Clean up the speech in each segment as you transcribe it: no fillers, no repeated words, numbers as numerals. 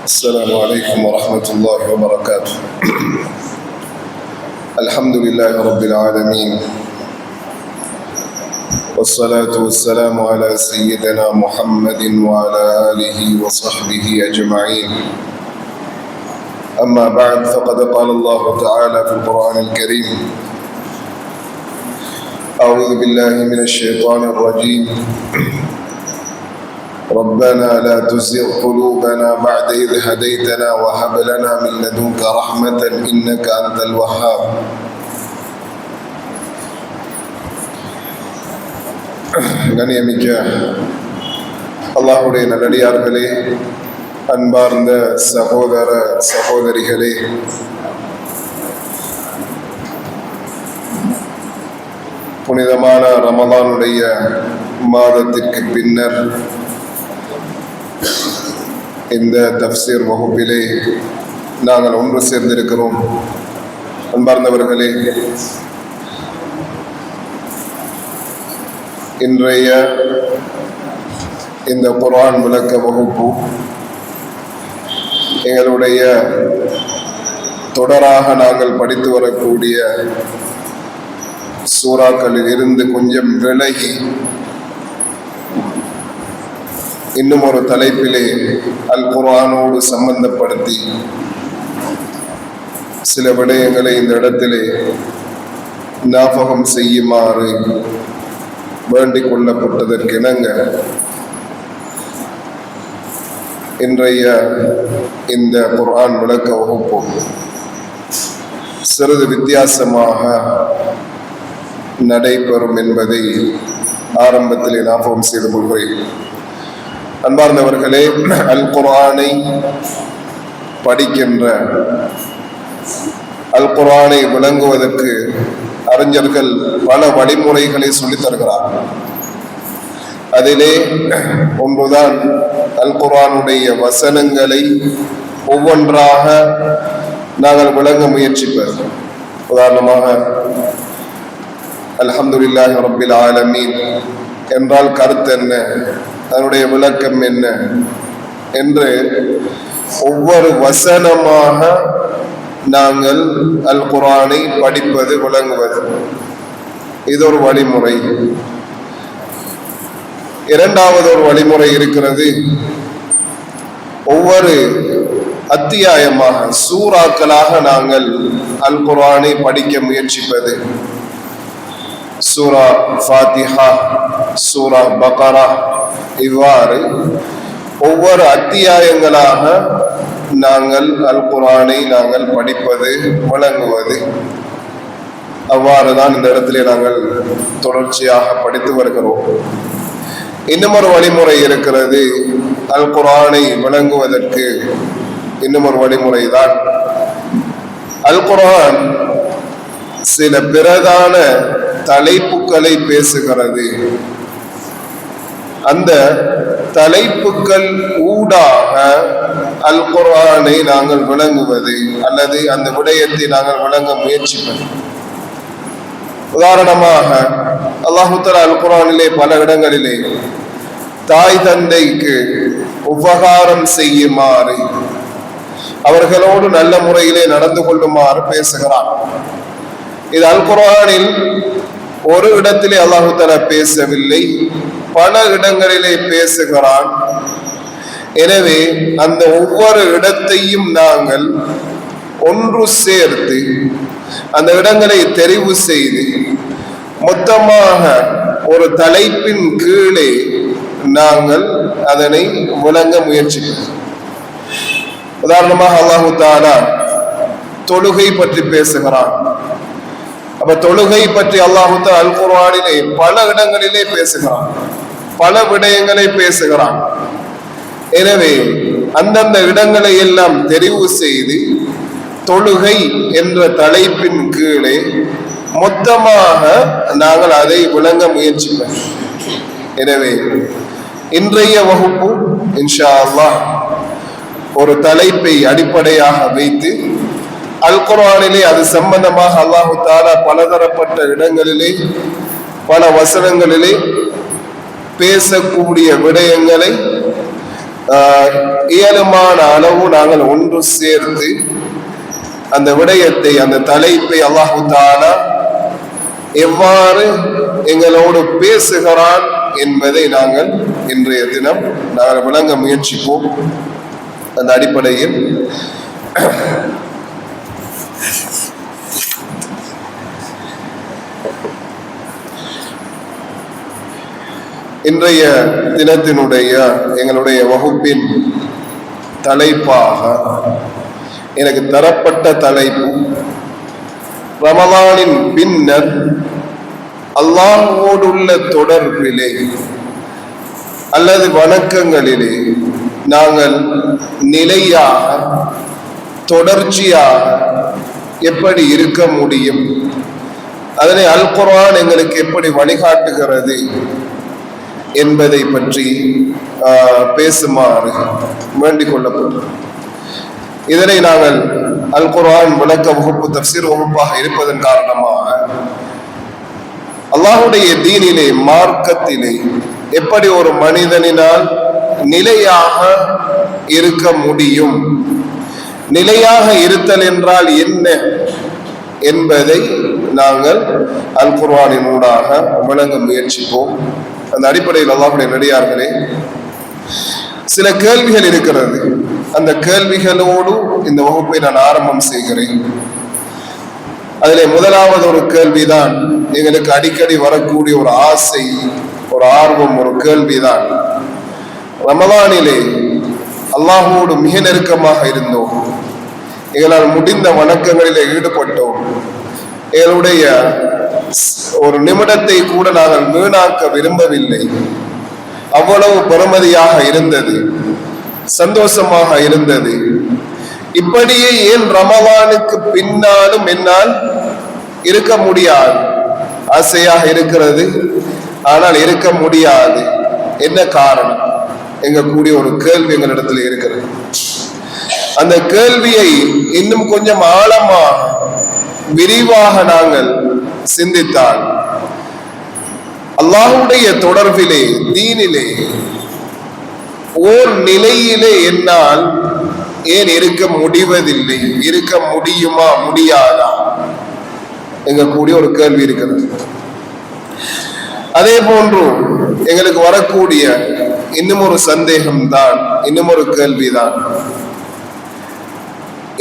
السلام عليكم ورحمة الله وبركاته. الحمد لله رب العالمين، والصلاة والسلام على سيدنا محمد وعلى آله وصحبه أجمعين. أما بعد، فقد قال الله تعالى في القرآن الكريم: أعوذ بالله من الشيطان الرجيم. ربنا لا تزغ قلوبنا بعد إذ هديتنا وهب لنا من لدنك رحمة إنك أنت الوهاب. கண்ணியமிக்க அல்லாஹ்வுடைய நல்லடியார்களே, அன்பார்ந்த சகோதர சகோதரிகளே, புனிதமான ரமலானுடைய மாதத்திற்கு பின்னர் இந்த தஃப்சீர் வகுப்பிலே நாங்கள் ஒன்று சேர்ந்திருக்கிறோம். அன்பார்ந்தவர்களே, இன்றைய இந்த குர்ஆன் விளக்க வகுப்பு எங்களுடைய தொடராக நாங்கள் படித்து வரக்கூடிய சூறாக்களில் இருந்து கொஞ்சம் விலகி இன்னும் ஒரு தலைப்பிலே அல் குர்ஆனோடு சம்பந்தப்படுத்தி சில விடயங்களை இந்த இடத்திலே ஞாபகம் செய்யுமாறு வேண்டிக் கொள்ளப்பட்டதற்கிணங்க இன்றைய இந்த குர்ஆன் விளக்க வகுப்பு சிறிது வித்தியாசமாக நடைபெறும் என்பதை ஆரம்பத்திலே ஞாபகம் செய்து கொள்கிறேன். அன்பார்ந்தவர்களே, அல் குர்ஆனை படிக்கின்ற, அல் குர்ஆனை விளங்குவதற்கு அறிஞர்கள் பல வழிமுறைகளை சொல்லித் தருகிறார். அதிலே ஒன்றுதான் அல் குர்ஆனுடைய வசனங்களை ஒவ்வொன்றாக நாங்கள் விளங்க முயற்சிப்பது. உதாரணமாக அல்ஹம்துலில்லாஹி ரப்பில் ஆலமீன் என்றால் கருத்து என்ன, அதனுடைய விளக்கம் என்ன என்று ஒவ்வொரு வசனமாக நாங்கள் அல் குர்ஆனை படிப்பது, விளங்குவது, இது ஒரு வழிமுறை. இரண்டாவது ஒரு வழிமுறை இருக்கிறது. ஒவ்வொரு அத்தியாயமாக, சூறாக்களாக நாங்கள் அல் குர்ஆனை படிக்க முயற்சிப்பது. சூரா ஃபாத்திஹா, சூரா பக்ரா, இவ்வாறு ஒவ்வொரு அத்தியாயங்களாக நாங்கள் அல் குர்ஆனை நாங்கள் படிப்பது, விளங்குவது. அவ்வாறு தான் இந்த இடத்திலே நாங்கள் தொடர்ச்சியாக படித்து வருகிறோம். இன்னும் ஒரு வழிமுறை இருக்கிறது அல் குர்ஆனை விளங்குவதற்கு. இன்னும் ஒரு வழிமுறை தான், அல் குர்ஆன் சில பிரதான தலைப்புகளை பேசுகிறது. அந்த தலைப்புகள் ஊடாக அல் குர்ஆனை நாங்கள் விளங்குவது அல்லது அந்த விடயத்தை நாங்கள் விளங்க முயற்சிப்பது. உதாரணமாக அல்லாஹ் தஆலா அல் குர்ஆனிலே பல இடங்களிலே தாய் தந்தைக்கு உபகாரம் செய்யுமாறு, அவர்களோடு நல்ல முறையிலே நடந்து கொள்ளுமாறு பேசுகிறான். இது அல் குர்ஆனில் ஒரு இடத்திலே அல்லாஹ் தஆலா பேசவில்லை, பல இடங்களிலே பேசுகிறான். எனவே அந்த ஒவ்வொரு இடத்தையும் நாங்கள் ஒன்று சேர்த்து அந்த இடங்களை தெரிவு செய்து மொத்தமாக ஒரு தலைப்பின் கீழே நாங்கள் அதனை விளங்க முயற்சிக்கிறோம். உதாரணமாக அல்லாஹ் தஆலா தொழுகை பற்றி பேசுகிறான். அப்ப தொழுகை பற்றி அல்லாஹ் தஆலா அல் குர்ஆனிலே பல இடங்களிலே பேசுகிறான், பல விடயங்களை பேசுகிறான். எனவே அந்தந்த இடங்களை எல்லாம் தெரிவு செய்து தொழுகை என்ற தலைப்பின் கீழே மொத்தமாக நாங்கள் அதை விளங்க முயற்சிப்போம். எனவே இன்றைய வகுப்பு இன்ஷா அல்லாஹ் ஒரு தலைப்பை அடிப்படையாக வைத்து அல் குர்ஆனிலே அது சம்பந்தமாக அல்லாஹ் தஆலா பலதரப்பட்ட இடங்களிலே பல வசனங்களிலே பேசக்கூடிய விடயங்களை இயலுமான அளவு நாங்கள் ஒன்று சேர்த்து அந்த விடயத்தை, அந்த தலைப்பை அல்லாஹு தஆலா எவ்வாறு எங்களோடு பேசுகிறான் என்பதை நாங்கள் இன்றைய தினம் நாங்கள் விளங்க முயற்சிப்போம். அந்த அடிப்படையில் இன்றைய தினத்தினுடைய எங்களுடைய வகுப்பின் தலைப்பாக எனக்கு தரப்பட்ட தலைப்பு, ரமலானின் பின்னர் அல்லாஹ்வோடுள்ள தொடர்பிலே அல்லது வணக்கங்களிலே நாங்கள் நிலையாக தொடர்ச்சியாக எப்படி இருக்க முடியும், அதனை அல் குர்ஆன் எங்களுக்கு எப்படி வழிகாட்டுகிறது என்பதை பற்றி பேசுமாறு வேண்டிக் கொள்ளப்பட்டோம். இதனை நாங்கள் அல் குர்ஆன் விளக்க வகுப்பு, தஃப்சீர் வகுப்பாக இருப்பதன் காரணமாக அல்லாஹ்வுடைய தீனிலே, மார்க்கத்திலே எப்படி ஒரு மனிதனினால் நிலையாக இருக்க முடியும், நிலையாக இருத்தல் என்றால் என்ன என்பதை நாங்கள் அல் குர்ஆனின் ஊடாக விளங்க முயற்சிப்போம். அந்த அடிப்படையில் அல்லாஹ்வுடைய நடிகார்களே, சில கேள்விகள் இருக்கிறது. அந்த கேள்விகளோடு இந்த வகுப்பை நான் ஆரம்பம் செய்கிறேன். அதிலே முதலாவது ஒரு கேள்விதான், எங்களுக்கு அடிக்கடி வரக்கூடிய ஒரு ஆசை, ஒரு ஆர்வம், ஒரு கேள்விதான். ரமலானிலே அல்லாஹ்வோடு மிக நெருக்கமாக இருந்தோம், எங்களால் முடிந்த வணக்கங்களிலே ஈடுபட்டோம், எங்களுடைய ஒரு நிமிடத்தை கூட நாங்கள் வீணாக்க விரும்பவில்லை, அவ்வளவு பெருமதியாக இருந்தது, சந்தோஷமாக இருந்தது. இப்படியே ஏன் ரமலானுக்கு பின்னாலும் என்னால் இருக்க முடியாது? ஆசையாக இருக்கிறது, ஆனால் இருக்க முடியாது. என்ன காரணம்? எங்க கூடிய ஒரு கேள்வி எங்களிடத்தில் இருக்கிறது. அந்த கேள்வியை இன்னும் கொஞ்சம் ஆழமாக விரிவாக நாங்கள் சிந்தித்தால், அல்லாஹ்வுடைய தொடர்பிலே, தீனிலே ஓர் நிலையிலே என்னால் ஏன் இருக்க முடிவதில்லை? இருக்க முடியுமா, முடியாதா? எங்க கூடிய ஒரு கேள்வி இருக்கிறது. அதே போன்று எங்களுக்கு வரக்கூடிய இன்னும் ஒரு சந்தேகம்தான், இன்னும் ஒரு கேள்விதான்,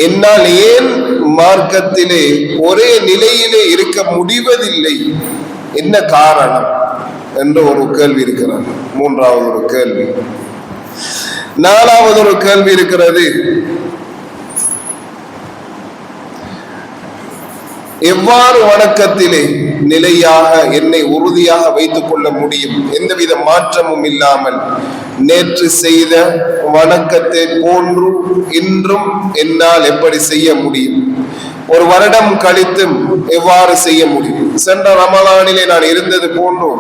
என்னால் ஏன் மார்க்கத்திலே ஒரே நிலையிலே இருக்க முடிவதில்லை? என்ன காரணம் என்ற ஒரு கேள்வி இருக்கிறது. மூன்றாவது ஒரு கேள்வி. நாலாவது ஒரு கேள்வி இருக்கிறது, எவ்வாறு வணக்கத்திலே நிலையாக என்னை உறுதியாக வைத்துக் கொள்ள முடியும்? எந்தவித மாற்றமும் இல்லாமல் நேற்று செய்த வணக்கத்தை போன்று இன்றும் என்னால் எப்படி செய்ய முடியும்? ஒரு வருடம் கழித்தும் எவ்வாறு செய்ய முடியும்? சென்ற ரமலானிலே நான் இருந்தது போன்று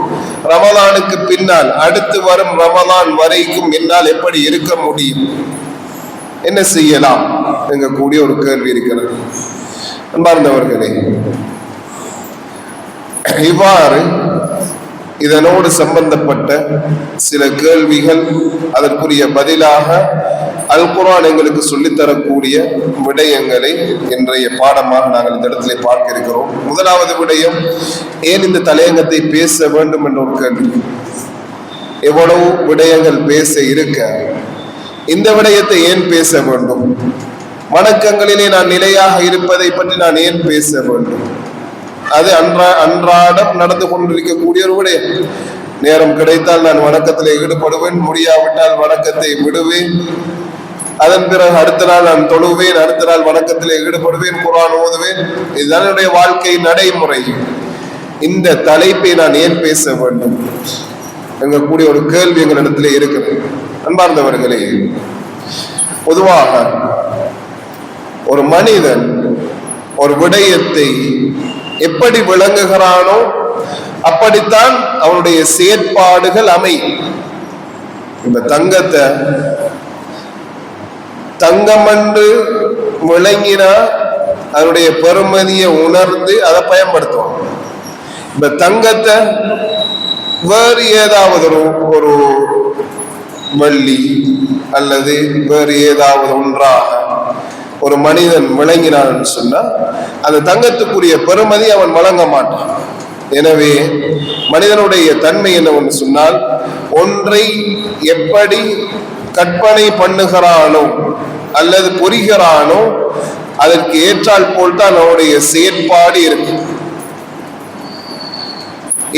ரமலானுக்கு பின்னால் அடுத்து வரும் ரமலான் வரைக்கும் என்னால் எப்படி இருக்க முடியும்? என்ன செய்யலாம் எங்க கூடிய ஒரு கேள்வி இருக்கிறது. அன்பார்ந்தவர்களே, இவ்வாறு இதனோடு சம்பந்தப்பட்ட சில கேள்விகள், அதற்குரிய பதிலாக அல் குர்ஆன் எங்களுக்கு சொல்லித்தரக்கூடிய விடயங்களை இன்றைய பாடமாக நாங்கள் இந்த இடத்திலே பார்க்க இருக்கிறோம். முதலாவது விடயம், ஏன் இந்த தலையங்கத்தை பேச வேண்டும் என்ற ஒரு கேள்வி. எவ்வளவு விடயங்கள் பேச இருக்க இந்த விடயத்தை ஏன் பேச வேண்டும்? வணக்கங்களிலே நான் நிலையாக இருப்பதை பற்றி நான் ஏன் பேச வேண்டும்? அது அன்றாடம் நடந்து கொண்டிருக்கக்கூடிய ஒரு விடயம். நேரம் கிடைத்தால் நான் வணக்கத்திலே ஈடுபடுவேன், முடியாவிட்டால் வணக்கத்தை விடுவேன். அதன் பிறகு அடுத்த நாள் நான் தொழுவேன், அடுத்த நாள் வணக்கத்திலே ஈடுபடுவேன், குர்ஆன் ஓதுவேன். இதுதான் என்னுடைய வாழ்க்கை நடைமுறை. இந்த தலைப்பை நான் ஏன் பேச வேண்டும் எங்க கூடிய ஒரு கேள்வி எங்களிடத்திலே இருக்கிறது. அன்பார்ந்தவர்களே, பொதுவாக ஒரு மனிதன் ஒரு விடயத்தை எப்படி விளங்குகிறானோ அப்படித்தான் அவனுடைய செயற்பாடுகள் அமையும். இந்த தங்கத்தை தங்கம் என்று விளங்கினா அதனுடைய பெருமதியை உணர்ந்து அதை பயன்படுத்துவான். இந்த தங்கத்தை வேறு ஏதாவது ஒரு வெள்ளி அல்லது வேறு ஏதாவது ஒன்றாக ஒரு மனிதன் விளங்கினான் சொன்னா அந்த தங்கத்துக்குரிய பெறுமதி அவன் வழங்க மாட்டான். எனவே மனிதனுடைய தன்மை என்னவென்று சொன்னால், ஒன்றை எப்படி கற்பனை பண்ணுகிறானோ அல்லது புரிகிறானோ அதற்கு ஏற்றால் போல் தான் அவனுடைய செயற்பாடு இருக்கு.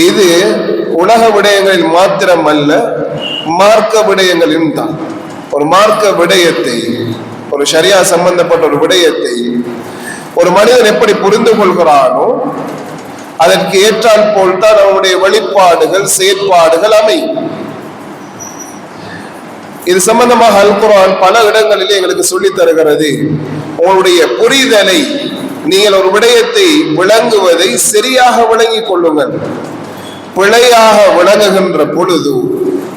இது உலக விடயங்களில் மாத்திரம் அல்ல, மார்க்க விடயங்களிலும் தான். ஒரு மார்க்க விடயத்தை, ஒரு ஷரியா சம்பந்தப்பட்ட ஒரு விடயத்தை ஒரு மனிதன் எப்படி புரிந்து கொள்கிறானோ அதற்கு ஏற்றால் போல் தான் அவனுடைய வெளிப்பாடுகள் செயற்பாடுகள் அமையும். இது சம்பந்தமாக அல் குர்ஆன் பல இடங்களிலே எங்களுக்கு சொல்லித் தருகிறது. உங்களுடைய புரிதலை, நீங்கள் ஒரு விடயத்தை விளங்குவதை சரியாக விளங்கிக் கொள்ளுங்கள். பிழையாக விளங்குகின்ற பொழுது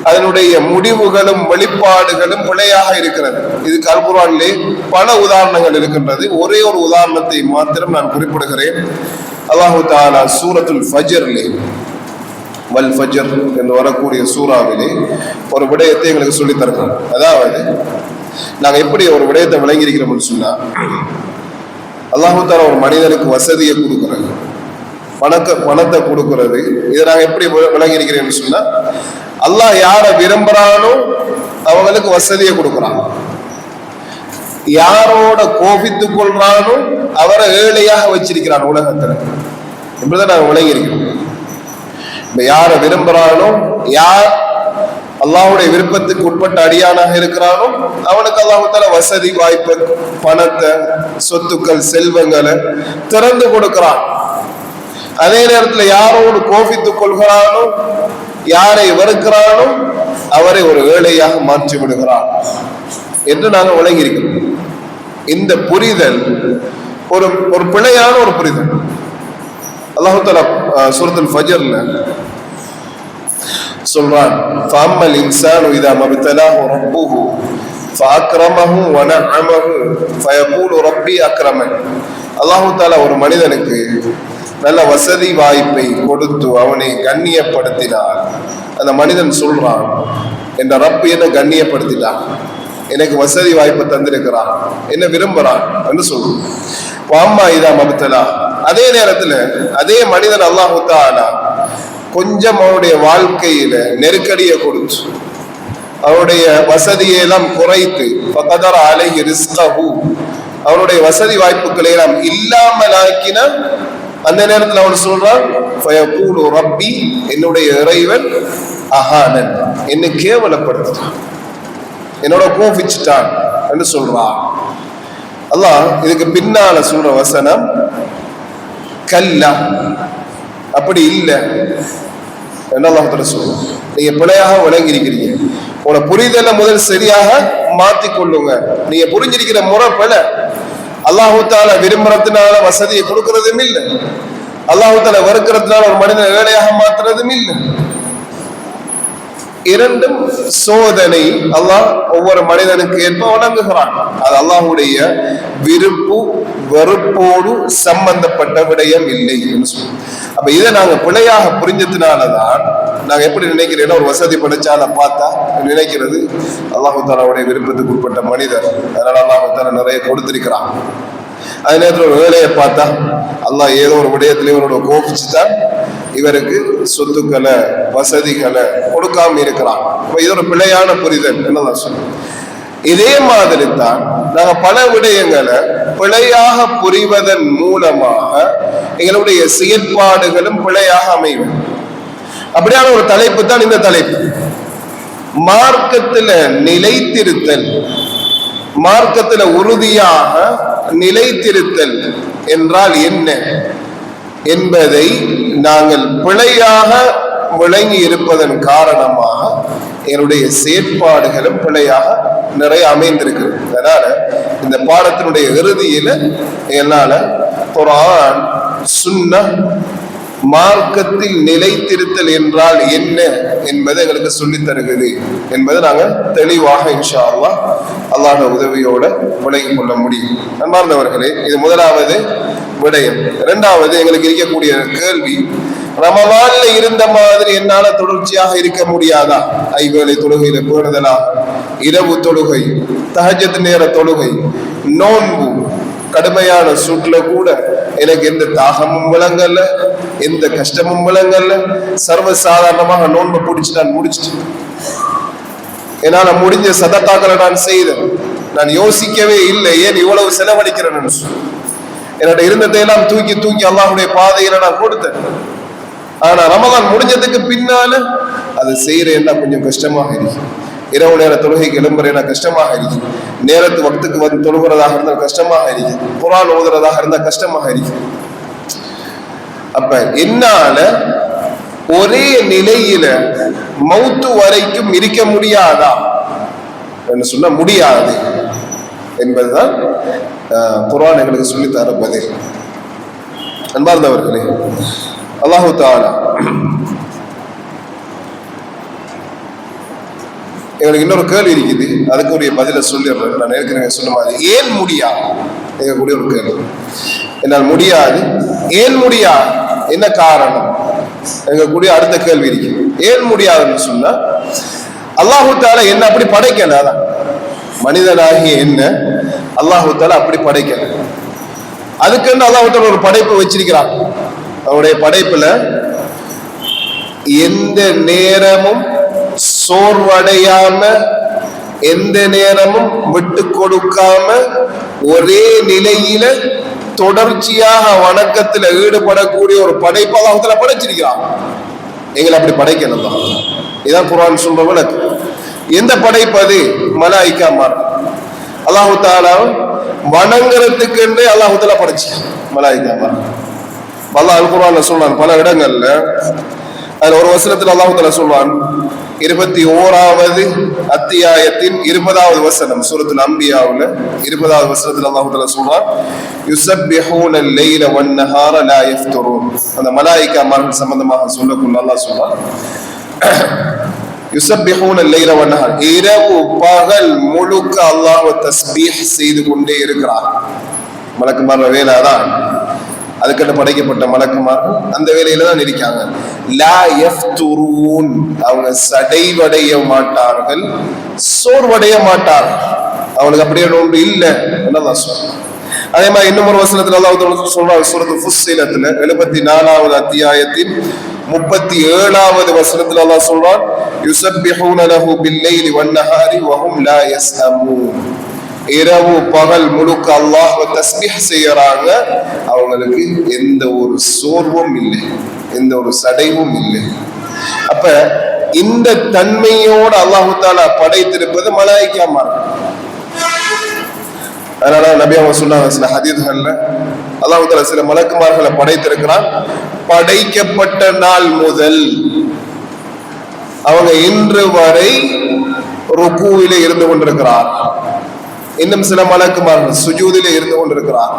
அதனுடைய முடிவுகளும் வெளிப்பாடுகளும் பிழையாக இருக்கிறது. இதுக்கு அல் குர்ஆனிலே பல உதாரணங்கள் இருக்கின்றது. ஒரே ஒரு உதாரணத்தை மாத்திரம் நான் குறிப்பிடுகிறேன். அல்லாஹு தஆலா சூரத்துல் ஃபஜ்ரிலே, வல் ஃபஜ்ர் என்று வரக்கூடிய சூறாவிலே ஒரு விடயத்தை எங்களுக்கு சொல்லித் தருகிறோம். அதாவது நாங்கள் எப்படி ஒரு விடயத்தை விளங்கியிருக்கிறோம்னு சொன்னா, அல்லாஹு தஆலா ஒரு மனிதனுக்கு வசதியை கொடுக்குறாங்க, பணத்தை கொடுக்கிறது. இதை நாங்கள் எப்படி விளங்கியிருக்கிறேன்னு சொன்னா, அல்லாஹ் யாரை விரும்புறானோ அவங்களுக்கு வசதியை கொடுக்குறான், யாரோட கோபித்துக் கொள்றானோ அவரை ஏழையாக வச்சிருக்கிறான் உலகத்துல. இப்படிதான் நாங்கள் விளங்கியிருக்கிறோம். இப்ப யாரை விரும்புறானோ, யார் அல்லாஹ்வுடைய விருப்பத்துக்கு உட்பட்ட அடியானாக இருக்கிறானோ அவனுக்கு அல்லாஹ் தஆலா வசதி வாய்ப்பு, பணத்தை, சொத்துக்கள், செல்வங்களை திறந்து கொடுக்கிறான். அதே நேரத்தில் யாரோடு கோபித்துக் கொள்கிறானோ, யாரை வெறுக்கிறானோ அவரை ஒரு ஏழையாக மாற்றி விடுகிறான் என்று நாங்கள் விளங்கியிருக்கிறோம். இந்த புரிதல் ஒரு பிழையான ஒரு புரிதல். அல்லாஹ் தஆலா சூரத்துல் ஃபஜ்ர்ல சொல்றான், ஃபஅம்மல் இன்சானு இதா மப்தலாஹு ரப்புஹு ஃபஅக்ரமஹு வனஅமஹு ஃபயகூலு ரப்பி அக்ரமன். அல்லாஹ் தஆலா ஒரு மனிதனுக்கு நல்ல வசதி வாய்ப்பை கொடுத்து அவனை கண்ணியப்படுத்தினார். அந்த மனிதன் சொல்றான், என்ற ரப்பு என்ன கண்ணியப்படுத்திட்டான், எனக்கு வசதி வாய்ப்பை தந்திருக்கிறான், என்ன விரும்புறான் என்று சொல்றான். வாம்மா இதா மப்தலா, அதே நேரத்துல அதே மனிதன் அல்லாஹ் தஆலா கொஞ்சம் அவனுடைய வாழ்க்கையில நெருக்கடியை கொடுத்து அவனுடைய வசதியை எல்லாம் குறைத்து ஃபகதர அலைஹி ரிஸ்கஹு, அவனுடைய வசதி வாய்ப்புகளை எல்லாம் இல்லாமலாக்கின அந்த நேரத்தில் அவன் சொல்றான், ஃபயகூலு ரப்பி, என்னுடைய இறைவன் அஹானன், என்னை கேவலப்படுத்திட்டான், என்னோட கோபிச்சுட்டான் என்று சொல்றான். அல்லாஹ் இதுக்கு பின்னால சொல்ற வசனம் கல்லா, அப்படி இல்லை என்று அல்லாஹ் தஆலா சொல்றான். நீங்க பிழையாக விளங்கி இருக்கிறீங்க, உங்களோட புரிதலை முதல் சரியாக மாத்தி கொள்ளுங்க. நீங்க புரிஞ்சிருக்கிற முறை பிழை. அல்லாஹ் தஆலா விரும்புறதுனால வசதியை கொடுக்கறதும் இல்லை, அல்லாஹ் தஆலா வெறுக்கிறதுனால ஒரு மனிதன் ஏழையாக மாத்துறதும் இல்லை. இரண்டும் சோதனை. அல்லாஹ் ஒவ்வொரு மனிதனுக்கு ஏற்ப வழங்குகிறான். அது அல்லாஹ்வுடைய விருப்பு வெறுப்போடு சம்பந்தப்பட்ட விடயம் இல்லை என்று சொல்லுவோம். அப்ப இதை நாங்க பிழையாக புரிஞ்சதுனாலதான் நாங்க எப்படி நினைக்கிறேன்னா, ஒரு வசதி படைச்சால பார்த்தா நினைக்கிறது அல்லாஹ் தஆலாவுடைய விருப்பத்துக்கு உட்பட்ட மனிதர், அதனால அல்லாஹ் தஆலா நிறைய கொடுத்திருக்கிறான். அதே நேரத்தில் ஒரு வேலையை பார்த்தா அல்லாஹ் ஏதோ ஒரு விடயத்திலே இவரோட கோபிச்சுதான் இவருக்கு சொத்துக்களை, வசதிகளை கொடுக்காம இருக்கிறான். இது ஒரு பிழையான புரிதல் என்னதான் சொல்லுவோம். இதே மாதிரி தான் நாங்க பல விடயங்களை பிழையாக புரிவதன் மூலமாக எங்களுடைய செயற்பாடுகளும் பிழையாக அமையும். அப்படியான ஒரு தலைப்பு தான் இந்த தலைப்பு, மார்க்கத்துல நிலைத்திருத்தல். மார்க்கத்துல உறுதியாக நிலைத்திருத்தல் என்றால் என்ன என்பதை நாங்கள் பிழையாக விளங்கி இருப்பதன் காரணமாக என்னுடைய செயற்பாடுகளும் பிழையாக நிறைய அமைந்திருக்கிறது. அதனால இந்த பாடத்தினுடைய இறுதியில என்னால குர்ஆன், சுன்னஹ், மார்க்கத்தில் நிலைத்திருத்தல் என்றால் என்ன என்பதை எங்களுக்கு சொல்லித் தருகிறது என்பதை நாங்கள் தெளிவாக இன்ஷா அல்லாஹ் அல்லாஹ்வுடைய உதவியோட விளங்கிக் கொள்ள முடியும். அன்பார்ந்தவர்களே, இது முதலாவது விடயம். இரண்டாவது, எங்களுக்கு இருக்கக்கூடிய கேள்வி, ரமலான்ல இருந்த மாதிரி என்னால தொடர்ச்சியாக இருக்க முடியாதா? ஐவேளை தொழுகையில பேணுதலா, இரவு தொழுகை, தஹஜ்ஜத் நேர தொழுகை, நோன்பு, கடுமையான சூட்ல கூட எனக்கு எந்த தாகமும் விளங்கல்ல, எந்த கஷ்டமும் விளங்கல்ல. சர்வசாதாரணமாக நோன்பை பிடிச்சு நான் முடிச்சிட்டேன். என்னால முடிஞ்ச சதக்காக்களை நான் செய்தேன். நான் யோசிக்கவே இல்லை ஏன் இவ்வளவு செலவழிக்கிறேன்னு. என்னோட இருந்ததை எல்லாம் தூக்கி தூக்கி அல்லாஹ்வுடைய பாதையில நான் கொடுத்தேன். ஆனா ரமலான் முடிஞ்சதுக்கு பின்னால அது செய்யறேன்னா கொஞ்சம் கஷ்டமாக இருக்கு. இரவு நேர தொழுகைக்கு எழும்புறேன்னா கஷ்டமாக இருக்கு. நேரத்து வக்துக்கு வந்து தொழுகிறதாக இருந்தால் கஷ்டமாக இருக்கு. குர்ஆன் ஓதுறதாக இருந்தால் கஷ்டமாக இருக்கு. அப்ப என்னால ஒரே நிலையில மௌத்து வரைக்கும் இருக்க முடியாதா என்று சொல்ல முடியாது என்பதுதான் குர்ஆன் எங்களுக்கு சொல்லித்தர பதில். அன்பார்ந்தவர்களே, அல்லாஹு தஆலா எங்களுக்கு இன்னொரு கேள்வி இருக்குது, அதுக்குரிய பதில சொல்லிடுறேன். நான் ஏற்கனவே சொன்ன மாதிரி ஏன் முடியாது எங்களுடைய ஒரு கேள்வி. என்னால் முடியாது, ஏன் முடியாது, என்ன காரணம் எங்களுடைய அடுத்த கேள்வி இருக்கு. ஏன் முடியாதுன்னு சொன்னா அல்லாஹு தஆலா என்ன அப்படி படைக்கல. அதான் மனிதனாகிய என்ன அல்லாஹு தஆலா அப்படி படைக்கல. அதுக்குன்னு அல்லாஹு தஆலா ஒரு படைப்பு வச்சிருக்கிறான். அவருடைய படைப்புல எந்த நேரமும் சோர்வடையாம, எந்த நேரமும் விட்டு கொடுக்காம, ஒரே நிலையில தொடர்ச்சியாக வணக்கத்துல ஈடுபடக்கூடிய ஒரு படைப்பு அல்லாஹ் தஆலா படைச்சிருக்கிறான். எங்களை அப்படி படைக்கணும் தான். இதான் குர்ஆன் சொல்ற விளக்கு. எந்த படைப்பு அது? மலாயிகா மார். அல்லாஹ் தஆலா வணங்குறதுக்கு என்றே அல்லாஹ் தஆலா படைச்சு மலாயிகா மார். அல்லாஹ் குர்ஆன்ல சொல்றான் பல இடங்கள்ல. அதுல ஒரு வசனத்துல அல்லாஹ் தஆலா சொல்றான், 21வது அத்தியாயத்தின் 20வது வசனம், சூரத்துல் அன்பியாவுல 20வது வசனத்துல அல்லாஹ் தஆலா சொல்றான், யுஸப்பிஹூன அல்லைல வன்னஹார லா யஃப்துரூன். அந்த மலாயிகா மார்கள் சம்பந்தமாக சொல்லக்குள்ள அல்லாஹ் சொல்றான், யுஸப்பிஹூன அல்லைல வன்னஹார், இரவு பகல் முழுக்க அல்லாஹ்வை தஸ்பீஹ் செய்து கொண்டே இருக்கிறார். மலக்குமார் வேலை அதான். அதுக்கென்று படைக்கப்பட்ட மலக்குமார்கள் அந்த வேலையில தான் இருக்காங்க. லா யஃப்துரூன், அவங்க சடைவடைய மாட்டார்கள், சோர்வடைய மாட்டார்கள். அவங்களுக்கு அப்படியே ஒன்று இல்லை என்னதான் சொல்றாங்க. அதே மாதிரி இன்னும் ஒரு வசனத்துல அல்லாஹ் சொல்றாங்க, சூரத்துல் ஃபுஸ்ஸிலத்துல 74வது அத்தியாயத்தின் 37வது வசனத்துல அல்லாஹ் சொல்றான், யுஸப்பிஹூன லஹு பில்லைலி வன்னஹாரி வஹும் லா யஸ்அமூன். இரவு பகல் முழுக்க அல்லாஹ்வை தஸ்பீஹ் செய்யறாங்க, அவங்களுக்கு எந்த ஒரு சோர்வும் இல்லை, எந்த ஒரு சடைவும் இல்லை. அப்ப இந்த தன்மையோடு அல்லாஹ் தஆலா படைத்திருப்பது மலாயிகா மார்கள். அதனால நபி அவங்க சொன்னாங்க சில ஹதீஸ்கள்ல, அல்லாஹ் தஆலா சில மலக்குமார்களை படைத்திருக்கிறான். படைக்கப்பட்ட நாள் முதல் அவங்க இன்று வரை ருக்கூவிலே இருந்து கொண்டிருக்கிறார். இன்னும் சில மலக்குமார்கள் சுஜூதிலே இருந்து கொண்டிருக்கிறார்.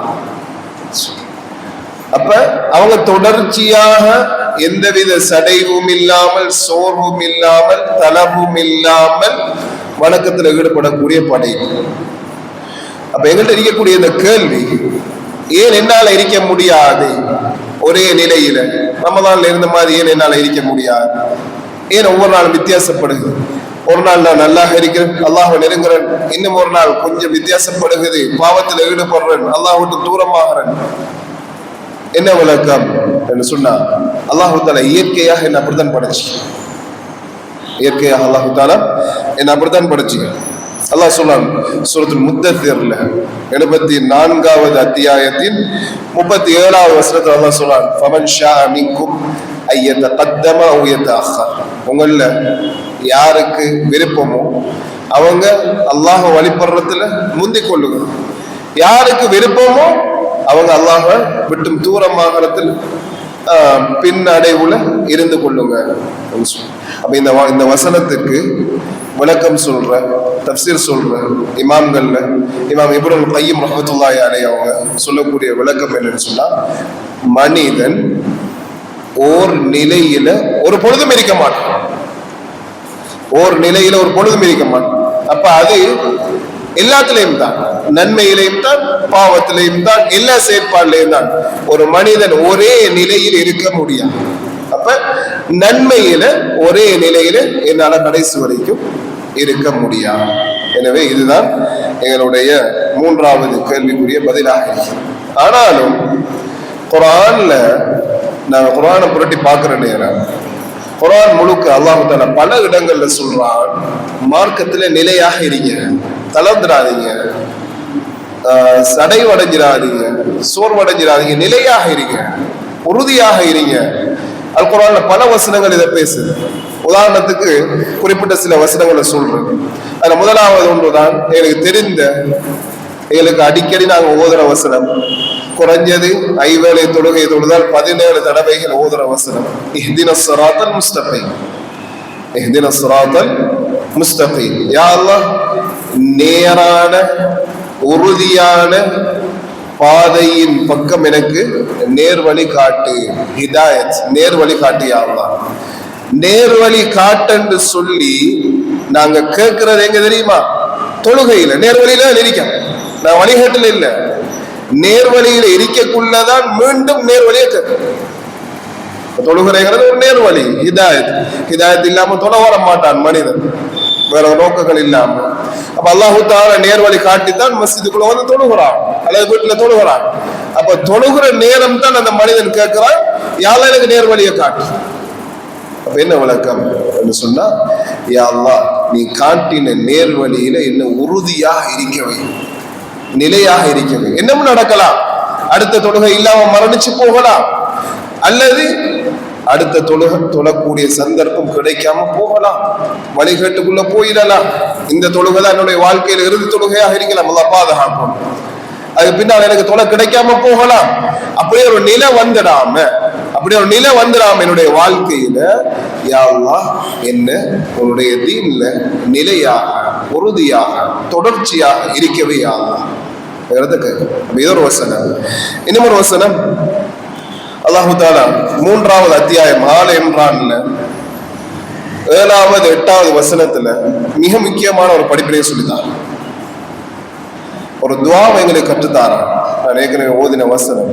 அப்ப அவங்க தொடர்ச்சியாக எந்தவித சடைவும் இல்லாமல், சோர்வும் இல்லாமல், தளர்வும் இல்லாமல் வணக்கத்தில் ஈடுபடக்கூடிய படை. அப்ப எங்கள்கிட்ட இருக்கக்கூடிய இந்த கேள்வி, ஏன் என்னால இருக்க முடியாது ஒரே நிலையில? ரமலான்ல இருந்த மாதிரி ஏன் என்னால இருக்க முடியாது? ஏன் ஒவ்வொரு நாளும் வித்தியாசப்படுது? ஒரு நாள் நான் நல்லாக இருக்கிறேன், அல்லாஹ்வை நெருங்குறேன். இன்னும் ஒரு நாள் கொஞ்சம் வித்தியாசப்படுகிறது, பாவத்தில் ஈடுபடுறேன், அல்லாஹ் விட்டு தூரமாகிறேன். என்ன விளக்கம் என்று சொன்னா, அல்லாஹ் தஆலா இயற்கையாக என்ன அப்படித்தான் படைச்சு. இயற்கையாக அல்லாஹ் தஆலா என்ன அப்படித்தான் படைச்சு. அல்லாஹ் சொல்றான் சூரத்துல் முத்தத்திர்ல 74வது அத்தியாயத்தின் 37வது வசனத்துல அல்லாஹ் சொல்றான், ஃபமன் ஷாஅ மின்கும் ஐயதகத்தம அவ் யதஅخر. உங்கள யாருக்கு விருப்பமோ அவங்க அல்லாஹ் வழிபடுறதுல முந்திக் கொள்ளுங்க, யாருக்கு விருப்பமோ அவங்க அல்லாஹ் விட்டும் தூரமாகறதுல பின்னடைவுல இருந்து கொள்ளுங்க. அப்ப இந்த வசனத்துக்கு விளக்கம் சொல்ற, தஃப்சீர் சொல்ற இமாம்கள்ல இமாம் இப்னுல் கய்யிம் ரஹ்மத்துல்லாஹி அலைஹி அவங்க சொல்லக்கூடிய விளக்கம் என்னன்னு சொன்னா, மனிதன் ஓர் நிலையில ஒரு பொழுதும் இருக்க மாட்டான், ஓர் நிலையில ஒரு பொழுதும் இருக்க மாட்டான். அப்ப அது எல்லாத்திலையும் தான், நன்மையிலையும் தான், பாவத்திலையும் தான், எல்லா செயற்பாடுலையும் தான். ஒரு மனிதன் ஒரே நிலையில் இருக்க முடியாது. அப்ப நன்மையில ஒரே நிலையில என்னால கடைசி வரைக்கும் இருக்க முடியாது. எனவே இதுதான் எங்களுடைய மூன்றாவது கேள்விக்குரிய பதிலாக இருக்கு. ஆனாலும் குர்ஆன்ல நாங்க குர்ஆனை புரட்டி பார்க்கிற நேரம் குர்ஆன் முழுக்க அல்லாஹ் தஆலா பல இடங்கள்ல சொல்றான், மார்க்கத்துல நிலையாக இருங்க, தளர்ந்துடாதீங்க, சடைவடைஞ்சிடாதீங்க, சோர்வடைஞ்சிடாதீங்க, நிலையாக இருங்க, உறுதியாக இருங்க. அல் குர்ஆன்ல பல வசனங்கள் இதை பேசுது. உதாரணத்துக்கு குறிப்பிட்ட சில வசனங்களை சொல்றேன். அதுல முதலாவது ஒன்றுதான் எனக்கு தெரிந்த, எங்களுக்கு அடிக்கடி நாங்க ஓதுற வசனம், குறைஞ்சது 5 வேளை தொழுகை தொழுதால் 17 தடவைகள் ஓதுற வசனம், இஹ்தினஸ் ஸிராத்தல் முஸ்தகீம், இஹ்தினஸ் ஸிராத்தல் முஸ்தகீம். யா அல்லாஹ், நேரான உறுதியான பாதையின் பக்கம் எனக்கு நேர்வழி காட்டு, ஹிதாயத், நேர்வழி காட்டு யா அல்லாஹ். நேர்வழி காட்டென்று சொல்லி நாங்க கேட்கிறது எங்க தெரியுமா? தொழுகையில. நேர்வழியில இருக்க, நான் வழிகாட்டில் இல்ல, நேர்வழியில இருக்கக்குள்ளதான் மீண்டும் நேர்வழியை கேட்க. தொழுகைங்கிறது ஒரு நேர்வழி, ஹிதாயத். ஹிதாயத் இல்லாம தொழ வர மாட்டான் மனிதன், வேற நோக்கங்கள் இல்லாம. அப்ப அல்லாஹு தஆலா நேர்வழி காட்டித்தான் மஸ்ஜிதுக்குள்ள வந்து தொழுகிறான் அல்லது வீட்டுல தொழுகிறான். அப்ப தொழுகிற நேரம் தான் அந்த மனிதன் கேட்கிறான், யாரெல்லாம் எனக்கு நேர்வழியை காட்டு. அப்ப என்ன விளக்கம் என்று சொன்னா, யா அல்லாஹ், நீ காட்டின நேர்வழியில என்ன உறுதியாக இருக்கவை, நிலையாக இருக்கவை. என்னமும் நடக்கலாம், அடுத்த தொழுகை இல்லாம மரணிச்சு போகலாம், அல்லது அடுத்த தொழக்கூடிய சந்தர்ப்பம் கிடைக்காம போகலாம், வழிகேட்டுக்குள்ள போயிடலாம். இந்த தொழுகை தான் என்னுடைய வாழ்க்கையில இறுதி தொழுகையாக இருக்கலாம், அல்லாஹ் பாதுகாக்கும். அதுக்கு பின்னால் எனக்கு தொலை கிடைக்காம போகலாம். அப்படியே ஒரு நிலை வந்துடாம, என்னுடைய வாழ்க்கையில யா அல்லாஹ் என்ன உன்னுடைய தீன்ல நிலையாக, உறுதியாக, தொடர்ச்சியாக இருக்கவே யா அல்லாஹ். இது ஒரு வசனம். இன்னொரு வசனம், அல்லாஹு தஆலா 3வது அத்தியாயம் ஆல இம்ரான்ல 7வது 8வது வசனத்துல மிக முக்கியமான ஒரு படிப்பினையை சொல்லித்தார். ஒரு துஆவை எங்களுக்கு கற்றுத்தாரான். நான் ஏற்கனவே ஓதின வசனம்.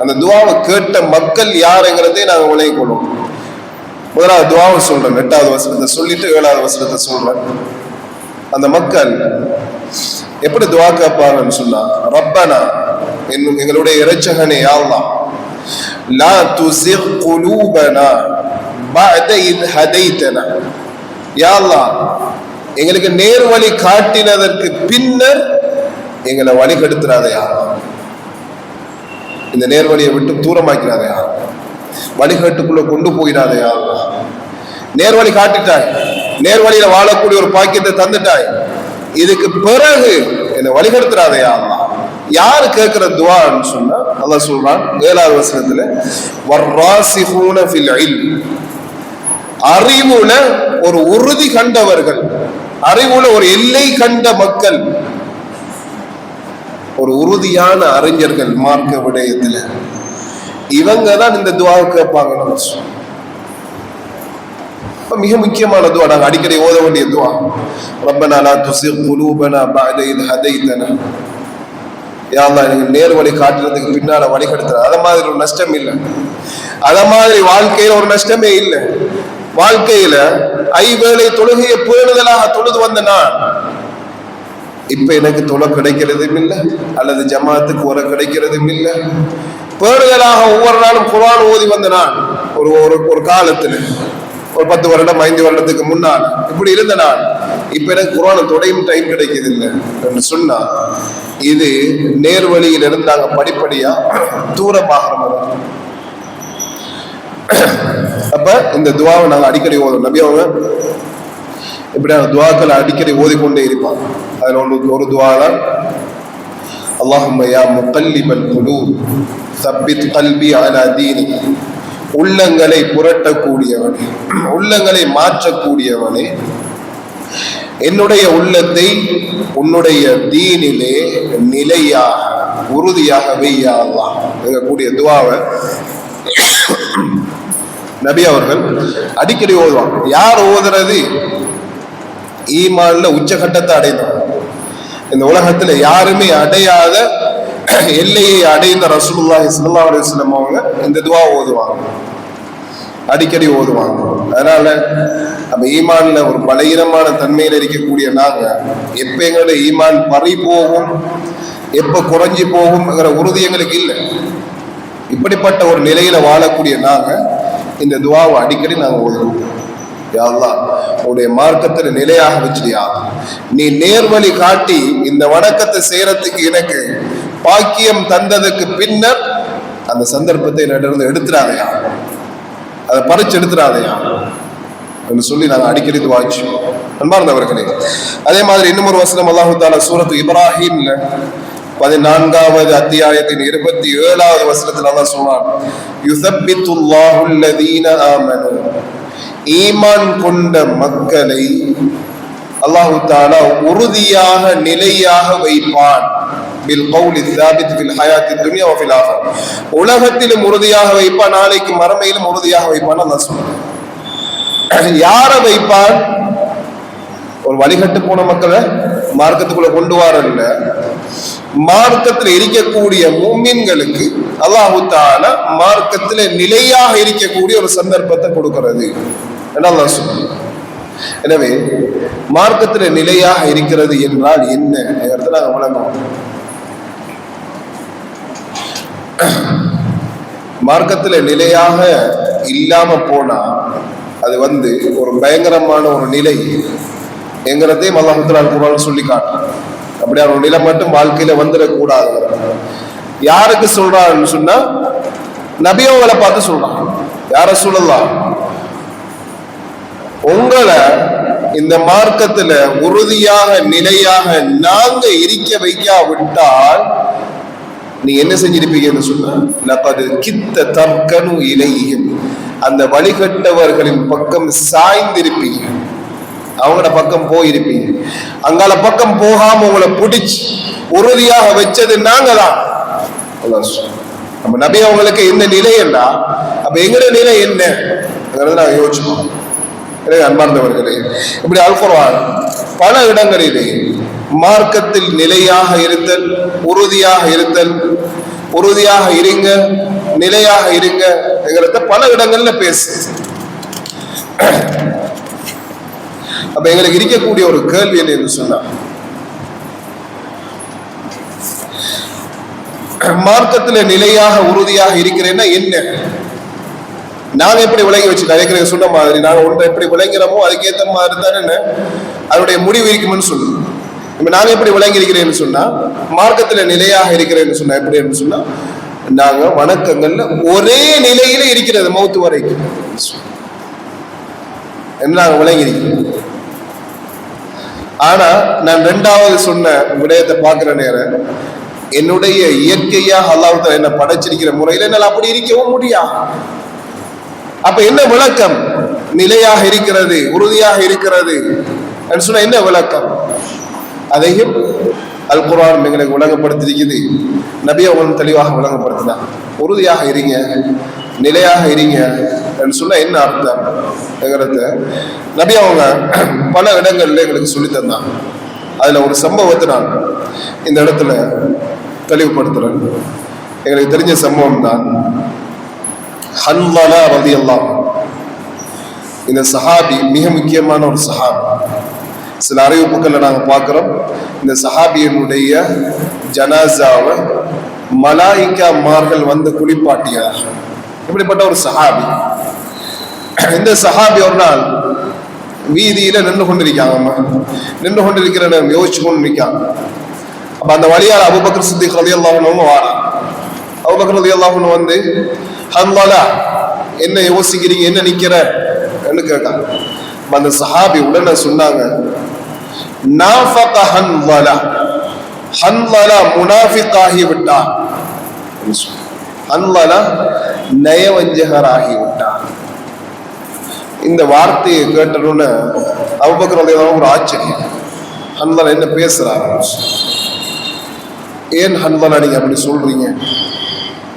அந்த துஆவை கேட்ட மக்கள் யாருங்கிறதே நாங்க விளங்கிக் கொள்வோம். முதலாவது துஆவை சொல்றேன், 8வது வசனத்தை சொல்லிட்டு 7வது வசனத்தை சொல்றேன். அந்த மக்கள் எப்படி துஆ கேட்பாங்கன்னு சொன்னா, ரப்பனா, என்னும் எங்களுடைய இரட்சகனே யா அல்லாஹ், லா துஸிக் குலூபனா பஅத இத் ஹதைதனா. யா அல்லாஹ், எங்களுக்கு நேர்வழி காட்டினதற்கு பின்னர் எங்களை வழிகெடுத்துறாதையா, இந்த நேர்வழியை விட்டு தூரமாக்கிறாதையா, வழிகேட்டுக்குள்ள கொண்டு போயிடாதையா. நேர்வழி காட்டிட்டாய், நேர்வழியில வாழக்கூடிய ஒரு பாக்கியத்தை தந்துட்டாய், இதுக்கு பிறகு என்னை வழிகெடுத்துறாதையா. யாரு கேட்கிற துஆன்னு சொன்னா அல்லாஹ் சொல்றான் 7வது வசனத்துல, வர்ராசிஹூன ஃபில் இல்ம், அறிவுல ஒரு உறுதி கண்டவர்கள், அறிவுல ஒரு எல்லை கண்ட மக்கள், ஒரு உறுதியான அறிஞர்கள் மார்க்க விடயத்துல, இவங்க தான் இந்த துஆவை கேட்பாங்க. மிக முக்கியமான துஆ, நாங்க அடிக்கடி ஓத வேண்டிய துஆ, ரப்பனா லா துஸிக் குலூபனா பஅத இத் ஹதைதனா. யா அல்லாஹ், எனக்கு நேர்வழி காட்டுறதுக்கு பின்னால வழிகெடுத்துற. அத மாதிரி ஒரு நஷ்டம் இல்லை, அத மாதிரி வாழ்க்கையில ஒரு நஷ்டமே இல்லை. வாழ்க்கையில 5 வேளை தொழுகையை பேணுதலாக தொழுது வந்த நான், இப்ப எனக்கு தொலை கிடைக்கிறதும் இல்லை, அல்லது ஜமாத்துக்கு உர கிடைக்கிறதும் இல்லை. பேணுதலாக ஒவ்வொரு நாளும் குர்ஆன் ஓதி வந்த நான் ஒரு காலத்துல, ஒரு 10 வருடம் 5 வருடத்துக்கு முன்னால் இப்படி இருந்த நான், இப்ப எனக்கு குர்ஆனை தொடையும் டைம் கிடைக்கிறது இல்லை என்று சொன்னா, இது நேர்வழியில் இருந்து நாங்க படிப்படியா தூரமாக. அப்ப இந்த துஆவை நாங்க அடிக்கடி ஓதும். நபி அவங்க இப்படியான துஆக்களை அடிக்கடி ஓதிக்கொண்டே இருப்பாங்க. அதுல ஒரு துஆ தான், அல்லாஹும்ம யா முகல்லிபல் குலூப் சப்பித் கல்பி அலா தீனிக். உள்ளங்களை புரட்டக்கூடியவனே, உள்ளங்களை மாற்றக்கூடியவனே, என்னுடைய உள்ளத்தை உன்னுடைய தீனிலே நிலையாக, உறுதியாக வையா அல்லாஹ். கூடிய துஆவை நபி அவர்கள் அடிக்கடி ஓதுவாங்க. யார் ஓதுறது? ஈமான்ல உச்சகட்டத்தை அடைந்தார். இந்த உலகத்துல யாருமே அடையாத எல்லையை அடைந்த ரசூலுல்லாஹி ஸல்லல்லாஹு அலைஹி வஸல்லம் அவங்க இந்த துஆ ஓதுவாங்க. அடிக்கடி ஓதுவாங்க. அதனால நம்ம ஈமான்ல ஒரு பலகீனமான தன்மையில இருக்கக்கூடிய நாங்க எப்ப எங்களுடைய ஈமான் பறி போகும், எப்ப குறைஞ்சி போகும்ங்கிற உறுதி எங்களுக்கு இல்லை. இப்படிப்பட்ட ஒரு நிலையில வாழக்கூடிய நாங்க இந்த துவாவை அடிக்கடி நாங்க ஓதுவோம். யா அல்லாஹ், உன்னுடைய மார்க்கத்துல நிலையாக வச்சிடியா, நீ நேர்வழி காட்டி இந்த வணக்கத்தை செய்யறதுக்கு எனக்கு பாக்கியம் தந்ததுக்கு பின்னர் அந்த சந்தர்ப்பத்தை என்னிடம் எடுத்துறாதையா, அதை பறிச்சு எடுத்துறாதையா என்று சொல்லி நாங்கள் அடிக்கடி துவாச்சு. அன்பார்ந்தவர்களே, அதே மாதிரி இன்னும் ஒரு வசனம் அல்லாஹு தஆலா சூரத்து இப்ராஹிம்ல 14வது அத்தியாயத்தின் 27வது வசனத்தில் அல்லாஹ் சொல்றான், யுஸப்பித்துல்லாஹு அல்லதீன ஆமனு, ஈமான் கொண்ட மக்களை அல்லாஹு தஆலா உறுதியாக நிலையாக வைப்பான். உலகத்திலும் உறுதியாக வைப்பான், நாளைக்கு மறுமையிலும் உறுதியாக வைப்பான். அல்லாஹ் சொல்றான். யார வைப்பான்? ஒரு வழிகட்டு போன மக்களை மார்க்கத்துக்குள்ள கொண்டு வரல, மார்க்கத்தில் இருக்கக்கூடிய முஃமின்களுக்கு அல்லாஹு தஆலா மார்க்கத்தில் நிலையாக இருக்கக்கூடிய ஒரு சந்தர்ப்பத்தை கொடுக்கிறது என்று அல்லாஹ் சொல்றான். எனவே மார்க்கத்தில் நிலையாக இருக்கிறது என்றால் என்ன நாங்கள் வழங்குவோம். மார்க்கத்துல நிலையாக இல்லாம போனா அது ஒரு பயங்கரமான ஒரு நிலை என்கிறதையும் அல்லாஹ் தஆலா குர்ஆன்ல சொல்லி காட்டுறான். அப்படியே ஒரு நிலை மட்டும் வாழ்க்கையில வந்துடக்கூடாது. யாருக்கு சொல்றான்னு சொன்னா நபியவங்களை பார்த்து சொல்றான், யார சொல்லலாம், உங்களை இந்த மார்க்கத்துல உறுதியாக நிலையாக நாங்க இருக்க வைக்காவிட்டால் நீ என்ன செஞ்சிருப்பீங்கன்னு சொன்னா, லகத் கித்த தர்கனு இலைஹிம், அந்த வழிகட்டவர்களின் பக்கம் சாய்ந்திருப்பீங்க, அவங்களோட பக்கம் போயிருப்பீங்க. அங்கால பக்கம் போகாம உங்களை பிடிச்சு உறுதியாக வச்சது நாங்க தான். நம்ம நபி அவங்களுக்கு என்ன நிலை என்ன, அப்ப எங்கட நிலை என்ன நாங்க யோசிப்போம். அன்பார்ந்தவர்களே, இப்படி அல் குர்ஆன் பல இடங்களிலே மார்க்கத்தில் நிலையாக இருத்தல், உறுதியாக இருத்தல், உறுதியாக இருங்க, நிலையாக இருங்க என்கிறத பல இடங்கள்ல பேசு. அப்ப எங்களுக்கு இருக்கக்கூடிய ஒரு கேள்வி என்ன சொன்னா, மார்க்கத்துல நிலையாக உறுதியாக இருக்கிறேன்னா என்ன? நாங்க எப்படி விளங்கி வச்சு நிறைய சொன்ன மாதிரி நாங்க ஒன்றை எப்படி விளங்கிறோமோ அதுக்கேற்ற மாதிரி தானே அதனுடைய முடிவு இருக்குமென்னு சொல்லுவோம். இப்ப நாங்க எப்படி விளங்கி இருக்கிறேன்னு சொன்னா, மார்க்கத்துல நிலையாக இருக்கிறேன்னு சொன்னா எப்படின்னு சொன்னா, நாங்க வணக்கங்கள்ல ஒரே நிலையில இருக்கிறது மௌத்து வரைக்கும் என்ன நாங்க விளங்கி இருக்கிறோம். ஆனா நான் ரெண்டாவது சொன்ன விடயத்தை பார்க்கிற நேரம் என்னுடைய இயற்கையா அல்லாஹ் தஆலா என்ன படைச்சிருக்கிற முறையில என்னால் அப்படி இருக்கவும் முடியாது. அப்ப என்ன விளக்கம்? நிலையாக இருக்கிறது, உறுதியாக இருக்கிறது சொன்னா என்ன விளக்கம்? அதையும் அல் குர்ஆன் எங்களுக்கு விளங்கப்படுத்திருக்குது, நபி அவங்க தெளிவாக விளங்கப்படுத்தினார். உறுதியாக இருங்க, நிலையாக இருங்க சொன்னா என்ன அர்த்தம் நபி அவங்க பல இடங்கள்ல எங்களுக்கு சொல்லி தந்தாங்க. அதுல ஒரு சம்பவத்தை நான் இந்த இடத்துல தெளிவுபடுத்துறேன். எங்களுக்கு தெரிஞ்ச சம்பவம் தான். ஹன்லலா ரலியல்லாஹு அன்ஹு, இந்த சஹாபி மிக முக்கியமான ஒரு சஹாபி. சில அறிவிப்புகளை நாங்க பார்க்கிறோம், இந்த சஹாபியினுடைய ஜனாசாவை மலாயிக்காமார்கள் வந்து குளிப்பாட்டியார். இப்படிப்பட்ட ஒரு சஹாபி. இந்த சஹாபி ஒரு நாள் வீதியில நின்று கொண்டிருக்கிற யோசிச்சு கொண்டு நிற்காங்க. அப்ப அந்த வழியால் அபூபக்கர் சித்திக் ரலியல்லாஹு அன்ஹு வாராங்க. அபூபக்கர் ரலியல்லாஹு அன்ஹு வந்து, ஹன்லலா என்ன யோசிக்கிறீங்க, என்ன நிக்கிற கேட்டாங்க. அந்த சஹாபி உடனே சொன்னாங்க, நாஃபக ஹன்லலா, ஹன்லலா முனாஃபிகாகி விட்டான், ஹன்லலா நயவஞ்சகராகி விட்டான். இந்த வார்த்தையை கேட்டணும்னு அபூபக்கர் ரலியல்லாஹு ஒரு ஆச்சரியம். ஹன்லலா என்ன பேசுறாங்க, ஏன் ஹன்லலா நீங்க அப்படி சொல்றீங்க,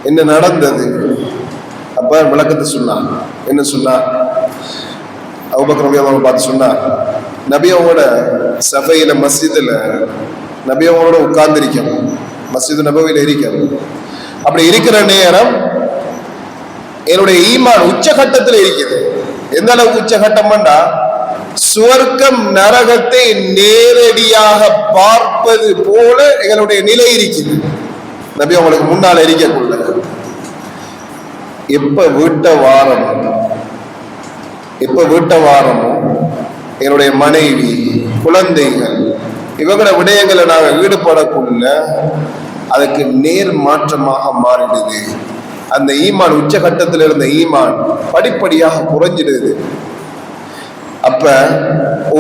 என்ன நடந்தது? அப்ப விளக்கத்தை சொன்னார். என்ன சொன்னார்? அபூபக்கர் ரலியல்லாஹு பார்த்து சொன்னார், நபி அவங்களோட சபையில மஸ்ஜிதுல நபி அவங்களோட உட்கார்ந்து மஸ்ஜிது நபவியில அப்படி இருக்கிற நேரம் என்னுடைய ஈமான் உச்சகட்டத்தில் இருக்குது. எந்த அளவுக்கு உச்சகட்டம்னா, சுவர்க்கம் நரகத்தை நேரடியாக பார்ப்பது போல எங்களுடைய நிலை இருக்குது. நபி அவங்களுக்கு முன்னால் இருக்கக்குள்ள எப்ப வீட்ட வாரமோ என்னுடைய மனைவி, குழந்தைகள், இவங்களோட விடயங்களை நாங்கள் ஈடுபடக்குள்ள அதுக்கு நேர் மாற்றமாக மாறிடுது. அந்த ஈமான் உச்சகட்டத்தில் இருந்த ஈமான் படிப்படியாக குறைஞ்சிடுது. அப்ப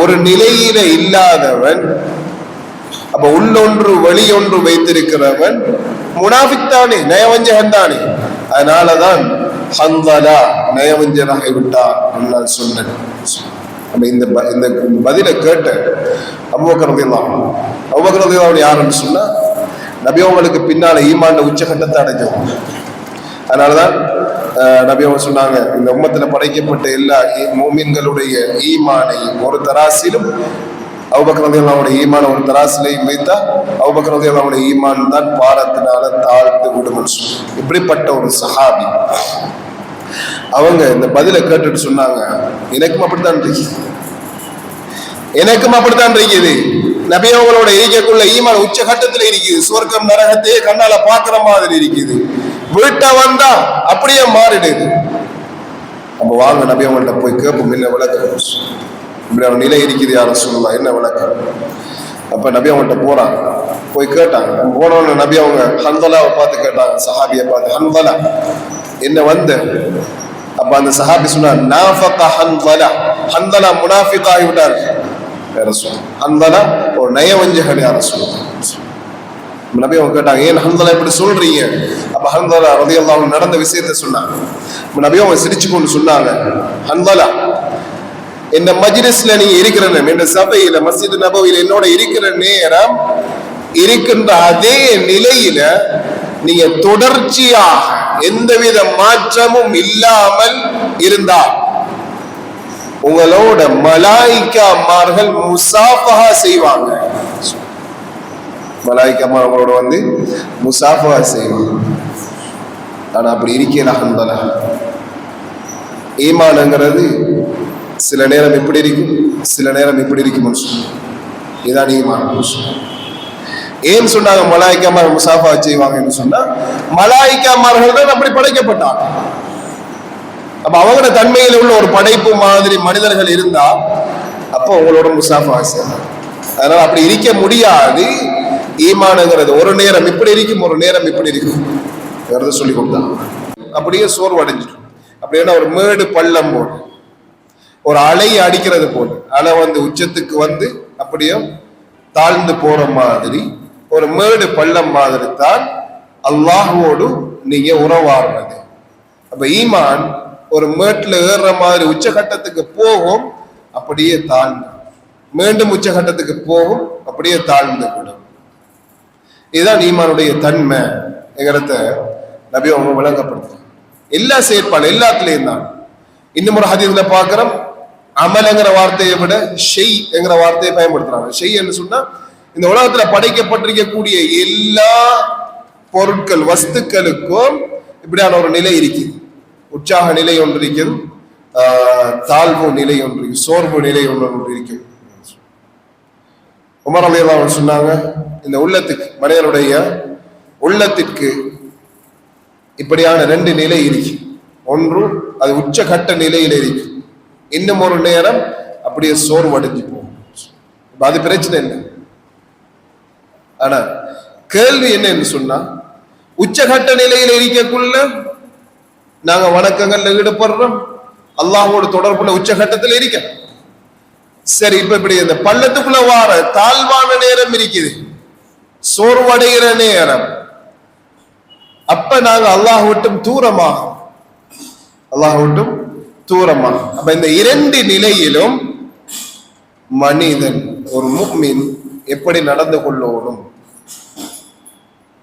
ஒரு நிலையில இல்லாதவன், அப்ப உள்ளொன்று வெளியொன்று வைத்திருக்கிறவன் முனாஃபிக்தானே, நயவஞ்சகன் தானே. அதனாலதான் ஹன்ஸலா நயவஞ்சனாகி விட்டார் நான் சொன்னேன். இந்த பதிலை கேட்ட அபூபக்கர் ரலியல்லாஹு யாருன்னு சொன்னா, நபி அவங்களுக்கு பின்னால ஈமான் உச்சகட்டத்தை அடைஞ்சவங்க. அதனாலதான் நபி அவங்க சொன்னாங்க, இந்த உம்மத்துல படைக்கப்பட்ட எல்லா மூமின்களுடைய ஈமானை ஒரு தராசிலும் அபூபக்கர் ரலியல்லாஹு ஈமான ஒரு தராசிலையும் வைத்தா அபூபக்கர் ரலியல்லாஹு ஈமான் தான் பாரத்தினால தாழ்ந்து விடும். இப்படிப்பட்ட ஒரு சஹாபி அவங்க இந்த பதிலை கேட்டுட்டு சொன்னாங்க, எனக்கும் அப்படித்தான் இருக்குது. நபி அவங்களோட ஈகைக்குள்ள ஈமான் உச்சகட்டத்தில் இருக்குது. சுவர்க்கம் நரகத்தையே கண்ணால பாக்குற மாதிரி இருக்குது. வீட்டை வந்தா அப்படியே மாறிடுது. நம்ம வாங்க நபி அவங்கள்ட்ட போய் கேட்போம், என்ன விளக்கம் இப்படி அவன் நிலை இருக்குது, யாரும் சொல்லலாம், என்ன விளக்கம். அப்ப நபி அவங்கள்ட்ட போறாங்க, போய் கேட்டாங்க. போனவன நபி அவங்க ஹன்ஸலாவை பார்த்து கேட்டாங்க, சஹாபியை பார்த்து, ஹன்ஸலா என்ன வந்த? அப்ப அந்த சஹாபி சொன்னார், நாஃபக ஹன்ஸலா, ஹன்ஸலா முனாஃபிக் ஆகிவிட்டார். ஹன்ஸலா ஒரு நயவஞ்சகன். யார சொல்லுவாங்க. நபி அவங்க கேட்டாங்க, ஏன் ஹன்ஸலா இப்படி சொல்றீங்க? அப்ப ஹன்ஸலா ரலியல்லாஹு அன்ஹு நடந்த விஷயத்தை சொன்னாங்க. நபி அவங்க சிரிச்சு கொண்டு சொன்னாங்க, ஹன்ஸலா இந்த மஜ்லிஸ்ல நீங்க இருக்கிற நேரம், இந்த சபையில மஸ்ஜித் நபவியில என்னோட இருக்கிற நேரம் இருக்கின்ற அதே நிலையில நீங்க தொடர்ச்சியாக எந்தவித மாற்றமும் இல்லாமல் இருந்தால் உங்களோட மலாயிக்காமார்கள் முசாஃபஹா செய்வாங்க. மலாயிக்காமார் உங்களோட வந்து முசாஃபஹா செய்வாங்க. ஆனா அப்படி இருக்கல. ஹன்ஸலா ஈமான்ங்கிறது சில நேரம் இப்படி இருக்கும், சில நேரம் இப்படி இருக்கும். இதான் ஈமான். ஏன் சொன்னாங்க மலாயிக்காமார் முசாஃபா செய்வாங்கன்னு சொன்னா, மலாயிக்காமார்கள் தான் அப்படி படைக்கப்பட்டாங்க. அப்ப அவங்களோட தன்மையில உள்ள ஒரு படைப்பு மாதிரி மனிதர்கள் இருந்தா அப்போ உங்களோட முசாஃபா செய்யலாம். அதனால அப்படி இருக்க முடியாது. ஈமானுங்கிறது ஒரு நேரம் இப்படி இருக்கும், ஒரு நேரம் இப்படி இருக்கும். சொல்லி கொடுத்தாங்க. அப்படியே சோர்வடைஞ்சிடும். அப்படின்னா ஒரு மேடு பள்ளம் போல், ஒரு அலை அடிக்கிறது போல், அலை வந்து உச்சத்துக்கு வந்து அப்படியே தாழ்ந்து போற மாதிரி ஒரு மேடு பள்ளம் மாதிரி தான் அல்லாஹ்வோடு நீங்க உறவாடுறது. அப்ப ஈமான் ஒரு மேட்டுல ஏறுற மாதிரி உச்சகட்டத்துக்கு போகும், அப்படியே தாழ்ந்து மீண்டும் உச்சகட்டத்துக்கு போகும், அப்படியே தாழ்ந்து விடும். இதுதான் ஈமானுடைய தன்மை என்கிறத நபி அவங்க விளங்கப்படுத்துறாங்க. எல்லா செயற்பாடு எல்லாத்துலயும் தான். இன்னும் ஒரு ஹதீஸ்ல பார்க்கிறோம், அமல்ங்கிற வார்த்தையை விட ஷெய் என்கிற வார்த்தையை பயன்படுத்துறாங்க. ஷெய் என்று சொன்னா இந்த உலகத்துல படைக்கப்பட்டிருக்கக்கூடிய எல்லா பொருட்கள் வஸ்துக்களுக்கும் இப்படியான ஒரு நிலை இருக்குது. உற்சாக நிலை ஒன்று இருக்கிறது, தாழ்வு நிலை ஒன்று, சோர்வு நிலை ஒன்று இருக்கிறது. உமர் ரலியல்லாஹு அன்ஹு சொன்னாங்க, இந்த உள்ளத்துக்கு, மனிதனுடைய உள்ளத்திற்கு இப்படியான ரெண்டு நிலை இருக்கு. ஒன்று அது உச்சகட்ட நிலையில இருக்கு, இன்னும் ஒரு நேரம் அப்படியே சோர்வடைஞ்சு போகும். அது பிரச்சனை இல்லை. ஆனா கேள்வி என்னன்னு சொன்னா, உச்சகட்ட நிலையில இருக்கக்குள்ள நாங்க வணக்கங்கள்ல ஈடுபடுறோம், அல்லாஹ்வோட தொடர்புல உச்சகட்டத்தில் இருக்க. சரி, இப்ப இப்படி இந்த பள்ளத்துக்குள்ள வார தாழ்வான நேரம் இருக்குது, சோர்வடைகிற நேரம், அப்ப நாங்க அல்லாஹ் விட்டும் தூரமாகும், அல்லாஹ் விட்டும் தூரமாகும். அப்ப இந்த இரண்டு நிலையிலும் மனிதன், ஒரு முஃமின் எப்படி நடந்து கொள்ளணும்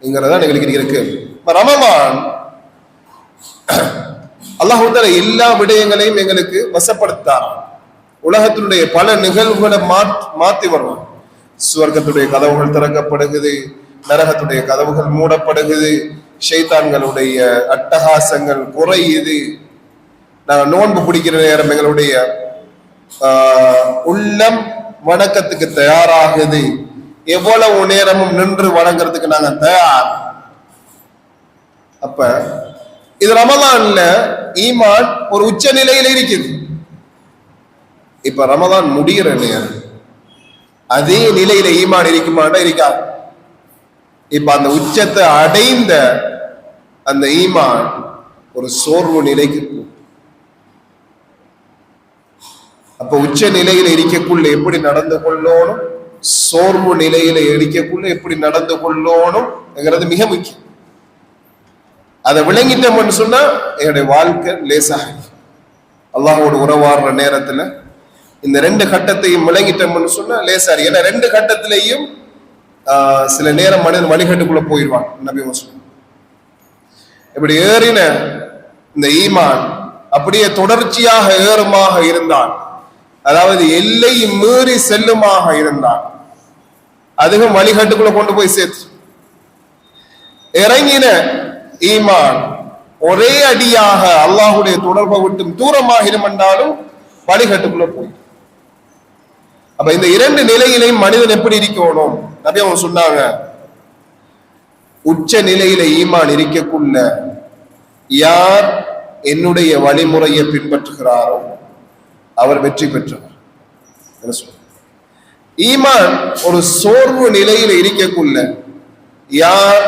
என்கிறதான் எங்களுக்கு இருக்கு. ரமலான் அல்லாஹ் எல்லா விடயங்களையும் எங்களுக்கு வசப்படுத்தார். உலகத்தினுடைய பல நிகழ்வுகளை மாத்தி வருவான். சுவர்க்கத்துடைய கதவுகள் திறக்கப்படுகிறது, நரகத்துடைய கதவுகள் மூடப்படுகிறது, ஷைத்தான்களுடைய அட்டகாசங்கள் குறையுது. நாங்கள் நோன்பு பிடிக்கிற நேரம் எங்களுடைய உள்ளம் வணக்கத்துக்கு தயாராகுது. எவ்வளவு நேரமும் நின்று வணங்குறதுக்கு நாங்க தயார். அப்ப இது ரமலான்ல ஈமான் ஒரு உச்ச நிலையில இருக்குது. இப்ப ரமலான் முடிகிற நேரம் அதே நிலையில ஈமான் இருக்குமாண்டா இருக்காது. இப்ப அந்த உச்சத்தை அடைந்த அந்த ஈமான் ஒரு சோர்வு நிலைக்கு போகும். அப்ப உச்ச நிலையில இருக்கக்குள்ள எப்படி நடந்து கொள்ளணும், சோர்வு நிலையில இருக்கக்குள்ள எப்படி நடந்து கொள்ளணும்ங்கிறது மிக முக்கியம். அதை விளங்கிட்டோம்னு சொன்னா என்னுடைய வாழ்க்கை லேசாக அல்லாஹோடு உறவாடுற நேரத்துல இந்த ரெண்டு கட்டத்தையும் விளங்கிட்டோம்னு சொன்னா லேசாரி. ஏன்னா ரெண்டு கட்டத்திலையும் சில நேரம் மனிதன் வழிகட்டுக்குள்ள போயிடுவான். நபி முஸ்லிம் இப்படி ஏறின இந்த ஈமான் அப்படியே தொடர்ச்சியாக ஏறுமாக இருந்தான், அதாவது எல்லை மீறி செல்லுமாக இருந்தான், அதுவும் வழிகட்டுக்குள்ள கொண்டு போய் சேர்த்து. இறங்கின ஈமான் ஒரே அடியாக அல்லாஹுடைய தொடர்பை விட்டு தூரமாகிடும் என்றாலும் வழிகட்டுக்குள்ள போய். அப்ப இந்த இரண்டு நிலையிலையும் மனிதன் எப்படி இருக்கணும்? நபி அவங்க சொன்னாங்க, உச்ச நிலையில ஈமான் இருக்கக்குள்ள யார் என்னுடைய வழிமுறையை பின்பற்றுகிறாரோ அவர் வெற்றி பெற்றவர். ஈமான் ஒரு சோர்வு நிலையில இருக்கக்குள்ள யார்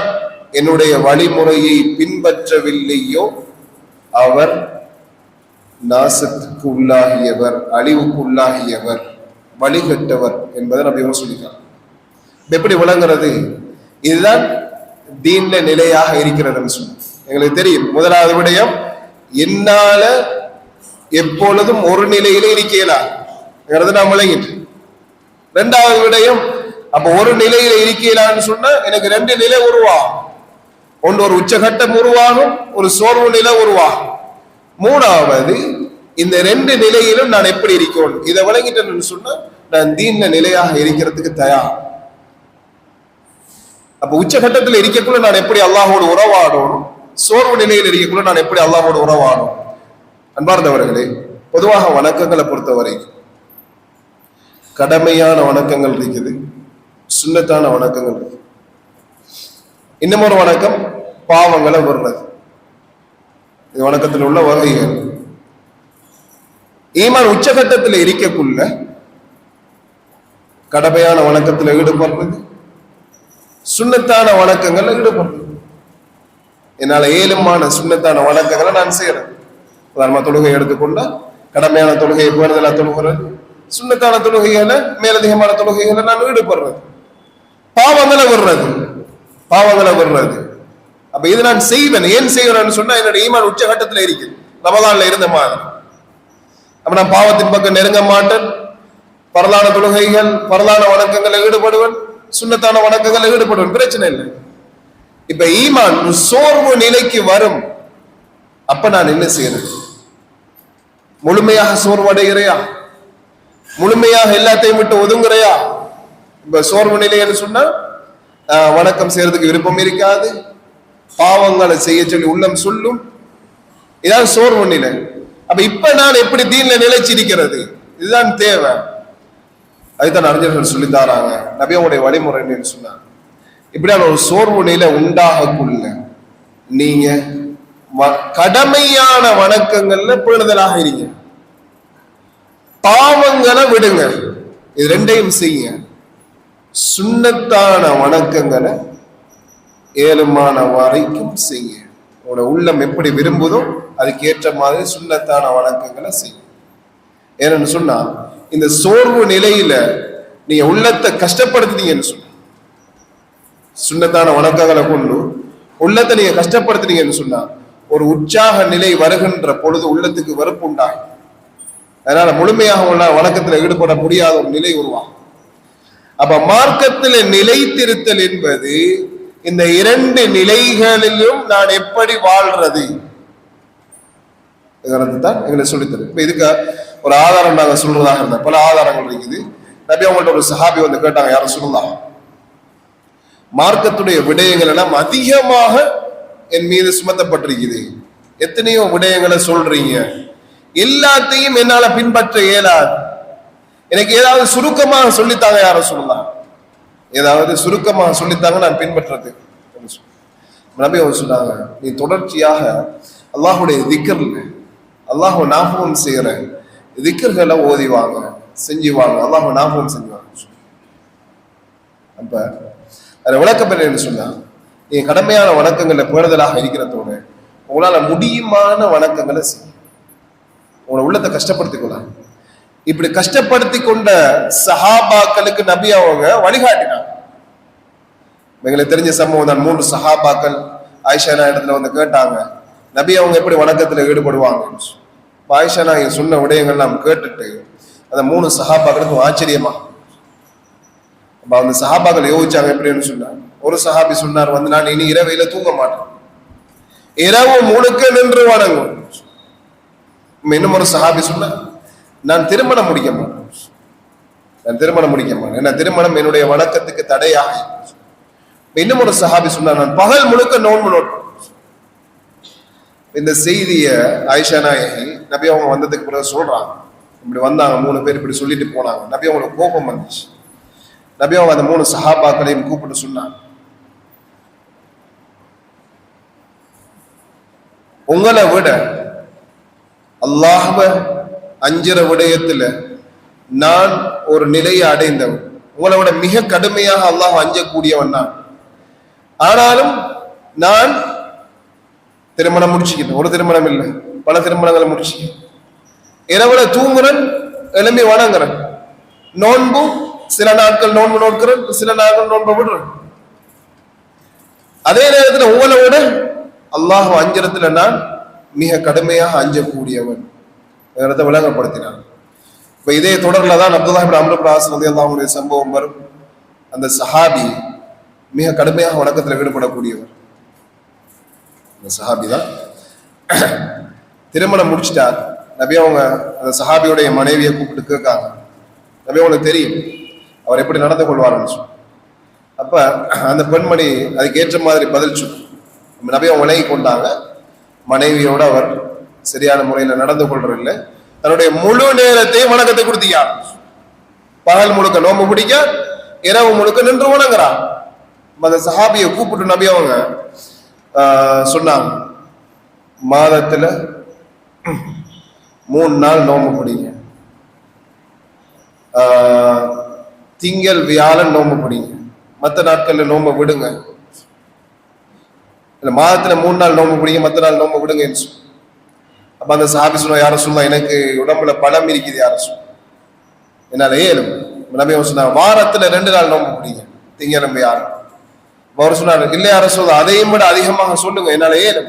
என்னுடைய வழிமுறையை பின்பற்றவில்லையோ அவர் நாசத்துக்கு உள்ளாகியவர், அழிவுக்கு உள்ளாகியவர், வழிகட்டவர் என்பதை நபி சொல்லிட்டார். எப்படி விளங்குறது? இதுதான் தீன்ல நிலையாக இருக்கிறது சொன்ன எங்களுக்கு தெரியும். முதலாவது விடயம், என்னால எப்பொழுதும் ஒரு நிலையில இருக்கலாம் நான் விளங்கிட்டு. இரண்டாவது விடயம், அப்ப ஒரு நிலையில இருக்கலான்னு சொன்னா எனக்கு ரெண்டு நிலை உருவாகும். ஒன்று ஒரு உச்சகட்டம் உருவாகும், ஒரு சோர்வு நிலை உருவாகும். மூணாவது, இந்த ரெண்டு நிலையிலும் நான் எப்படி இருக்கணும் இதை விளங்கிட்டேன்னு சொன்னா நான் தீன்ல நிலையாக இருக்கிறதுக்கு தயார். அப்ப உச்சகட்டத்தில் இருக்கக்குள்ள நான் எப்படி அல்லாஹோடு உறவாடணும், சோர்வு நிலையில் இருக்கக்குள்ள நான் எப்படி அல்லாஹோடு உறவாடணும். அன்பார்ந்தவர்களே, பொதுவாக வணக்கங்களை பொறுத்தவரை கடமையான வணக்கங்கள் இருக்குது, சுன்னத்தான வணக்கங்கள் இருக்கு. இன்னும் ஒரு வணக்கம் பாவங்களை விடுறது. இது வணக்கத்தில் உள்ள வகைகள். ஈமான் உச்சகட்டத்தில் இருக்கக்குள்ள கடமையான வணக்கத்தில் ஈடுபடுறது, சுன்னத்தான வணக்கங்கள்ல ஈடுபடுறது. என்னால ஏழுமான சுன்னத்தான வணக்கங்களை நான் செய்யறேன். உதாரணமா தொழுகை எடுத்துக்கொண்டா கடமையான தொழுகையை பேணுதலா தொழுகிறது, சுன்னத்தான தொழுகைகளை மேலதிகமான தொழுகைகளை நான் ஈடுபடுறது, பாவங்களை விடுறது. அப்ப இது நான் செய்வேன். ஏன் செய்வேன்னு சொன்னா என்னுடைய ஈமான் உச்சகட்டத்தில் இருக்குது, ரமலான்ல இருந்த மாதிரி. அப்ப நான் பாவத்தின் பக்கம் நெருங்க மாட்டேன், பரலான தொழுகைகள் பரலான வணக்கங்களை ஈடுபடுவேன், சுன்னத்தான வணக்கங்களை ஈடுபடுவேன், பிரச்சனை இல்லை. இப்ப ஈமான் சோர்வு நிலைக்கு வரும். அப்ப நான் என்ன செய்யறேன்? முழுமையாக சோர்வடைகிறையா? முழுமையாக எல்லாத்தையும் விட்டு ஒதுங்குறையா? இப்ப சோர்வு நிலைன்னு சொன்னா வணக்கம் செய்யறதுக்கு விருப்பம் இருக்காது, பாவங்களை செய்ய சொல்லி உள்ளம் சொல்லும். இதான் சோர்வு நிலை. அப்ப இப்ப நான் எப்படி தீன்ல நிலைச்சிருக்கிறது? இதுதான் தேவை. அதுதான் அறிஞர்கள் சொல்லி தாராங்க. நபியோடைய வழிமுறை என்னன்னு சொன்னாங்க, இப்படியான ஒரு சோர்வு நிலை உண்டாகக்குள்ள நீங்க கடமையான வணக்கங்கள்ல பேணுதலாக இருங்க, பாவங்களை விடுங்க, இது ரெண்டையும் செய்யுங்க. சுன்னத்தான வணக்கங்களை ஏழுமான வரைக்கும் செய்ய. உங்களோட உள்ளம் எப்படி விரும்புதோ அதுக்கு ஏற்ற மாதிரி சுன்னத்தான வணக்கங்களை செய்யும். ஏன்னு சொன்னா இந்த சோர்வு நிலையில நீங்க உள்ளத்தை கஷ்டப்படுத்துனீங்கன்னு சொன்ன, சுன்னத்தான வணக்கங்களை கொண்டு உள்ளத்தை நீங்க கஷ்டப்படுத்துனீங்கன்னு சொன்னா ஒரு உற்சாக நிலை வருகின்ற பொழுது உள்ளத்துக்கு வெறுப்பு உண்டாகும். அதனால முழுமையாக உள்ள வணக்கத்துல ஈடுபட முடியாத ஒரு நிலை உருவாகும். அப்ப மார்க்கத்துல நிலைத்திருத்தல் என்பது இந்த இரண்டு நிலைகளிலும் நான் எப்படி வாழ்றது தான் எங்களை சொல்லித்தரு. இப்ப இதுக்கு ஒரு ஆதாரம் நாங்க சொல்றதாக இருந்த பல ஆதாரங்கள் இருக்குது. நபி அவங்கள்ட்ட ஒரு சஹாபி வந்து கேட்டாங்க, யாரும் சொல்லலாம், மார்க்கத்துடைய விடயங்கள் எல்லாம் அதிகமாக என் மீது சுமத்தப்பட்டிருக்குது. எத்தனையோ விடயங்களை சொல்றீங்க, எல்லாத்தையும் என்னால பின்பற்ற இயலாது. எனக்கு ஏதாவது சுருக்கமாக சொல்லித்தாங்க, யாரும் சொல்லலாம், ஏதாவது சுருக்கமாக சொல்லித்தாங்க நான் பின்பற்றது. நபி அவங்க சொன்னாங்க, நீ தொடர்ச்சியாக அல்லாஹுடைய திக்ர்ல அல்லாஹ் ஞாபகம் செய்யற திக்ர்களை ஓதிவாங்க, செஞ்சுவாங்க, அல்லாஹ் ஞாபகம் செஞ்சுவாங்க. அப்ப அதை விளக்கப்பெற என்று சொன்னா, நீங்க கடமையான வணக்கங்கள்ல பேணுதலாக இருக்கிறதோட உங்களால முடியுமான வணக்கங்களை செய்ய, உங்களை உள்ளத்தை கஷ்டப்படுத்திக் கொள்ள. இப்படி கஷ்டப்படுத்தி கொண்ட சஹாபாக்களுக்கு நபி அவங்க வழிகாட்டினாங்க. எங்களுக்கு தெரிஞ்ச சம்பவம் தான். 3 சஹாபாக்கள் ஆயிஷா இடத்துல வந்து கேட்டாங்க, நபி அவங்க எப்படி வணக்கத்துல ஈடுபடுவாங்க. ஆயிஷா நான் சொன்ன விடயங்கள் நாம் கேட்டுட்டு அந்த 3 சஹாபாக்களுக்கும் ஆச்சரியமா. அந்த சஹாபாக்கள் யோசிச்சாங்க எப்படின்னு சொன்னாங்க. ஒரு சஹாபி சொன்னார், வந்து நான் இனி இரவையில தூங்க மாட்டேன், இரவு முழுக்க நின்று வணங்கும். இன்னும் ஒரு சஹாபி சொன்னார், நான் திருமணம் முடிக்க மாட்டேன், நான் திருமணம் முடிக்க மாட்டேன், ஏன்னா திருமணம் என்னுடைய வணக்கத்துக்கு தடையாக. இன்னும் ஒரு சஹாபி சொன்னார், நான் பகல் முழுக்க நோன்பு நோட்பேன். இந்த செய்திய ஆயிஷா நாயகி நபி அவங்க வந்ததுக்கு பிறகு சொல்றாங்க, இப்படி வந்தாங்க 3 பேர் இப்படி சொல்லிட்டு போனாங்க. நபி அவங்களுக்கு கோபம் வந்துச்சு. நபி அவங்க அந்த 3 சஹாபாக்களையும் கூப்பிட்டு சொன்னாங்க, உங்களை விட அல்லாஹ்வை அஞ்சுற விடயத்துல நான் ஒரு நிலையை அடைந்தவன், உங்களை விட மிக கடுமையாக அல்லாஹ் அஞ்சக்கூடியவன் நான். ஆனாலும் நான் திருமணம் முடிச்சுக்கிட்டேன், ஒரு திருமணம் இல்லை, பல திருமணங்களை முடிச்சுக்கிட்டேன். இரவுல தூங்குறேன், எழும்பி வணங்குறேன், நோன்பு சில நாட்கள் நோன்பு நோக்கிறேன், சில நாட்கள் நோன்பு விடுறேன். அதே நேரத்தில் உங்களை விட அல்லாஹ் அஞ்சறத்துல நான் மிக கடுமையாக அஞ்சக்கூடியவன் விளங்கப்படுத்தினான். இப்ப இதே தொடர்ல தான் அப்துல்லாஹ் இப்னு அம்ர் இப்னு ஆஸ் ரலியல்லாஹு சம்பவம் வரும். அந்த சஹாபி மிக கடுமையாக வணக்கத்தில் ஈடுபடக்கூடியவர். அந்த சஹாபி தான் திருமணம் முடிச்சிட்டார். நபி அவங்க அந்த சஹாபியோடைய மனைவியை கூப்பிட்டு கேட்காங்க, நபி அவங்களுக்கு தெரியும் அவர் எப்படி நடந்து கொள்வார்னு சொல்லி. அப்ப அந்த பெண்மணி அதுக்கு ஏற்ற மாதிரி பதில் சொல்லு. நபி அவங்க விலகி கொண்டாங்க. மனைவியோட அவர் சரியான முறையில் நடந்து கொள்றதில்லை. தன்னுடைய முழு நேரத்தையும் வணக்கத்தை கொடுத்தீங்க. பகல் முழுக்க நோம்பு பிடிக்க, இரவு முழுக்க நின்று வணங்குறான். அந்த சஹாபியை கூப்பிட்டு நபி அவங்க சொன்னாங்க, மாதத்துல 3 நாள் நோம்பு பிடிங்க, திங்கள் வியாழன் நோம்பு பிடிங்க, மற்ற நாட்கள்ல நோம்பு விடுங்க. மாதத்துல 3 நாள் நோம்பு பிடிங்க, மற்ற நாள் நோம்பு விடுங்க. அப்ப அந்த சஹாபி சொன்னா, யார சொல்லலாம், எனக்கு உடம்புல பலம் இருக்குது, யார சொல்ல என்னால ஏழும். நபி சொன்னாங்க, வாரத்துல 2 நாள் நோம்பு பிடிங்க, திங்கள் வியாழன். அவர் சொன்னாரு, இல்லை யார சொல்ல, அதையும் விட அதிகமாக சொல்லுங்க, என்னால ஏழும்.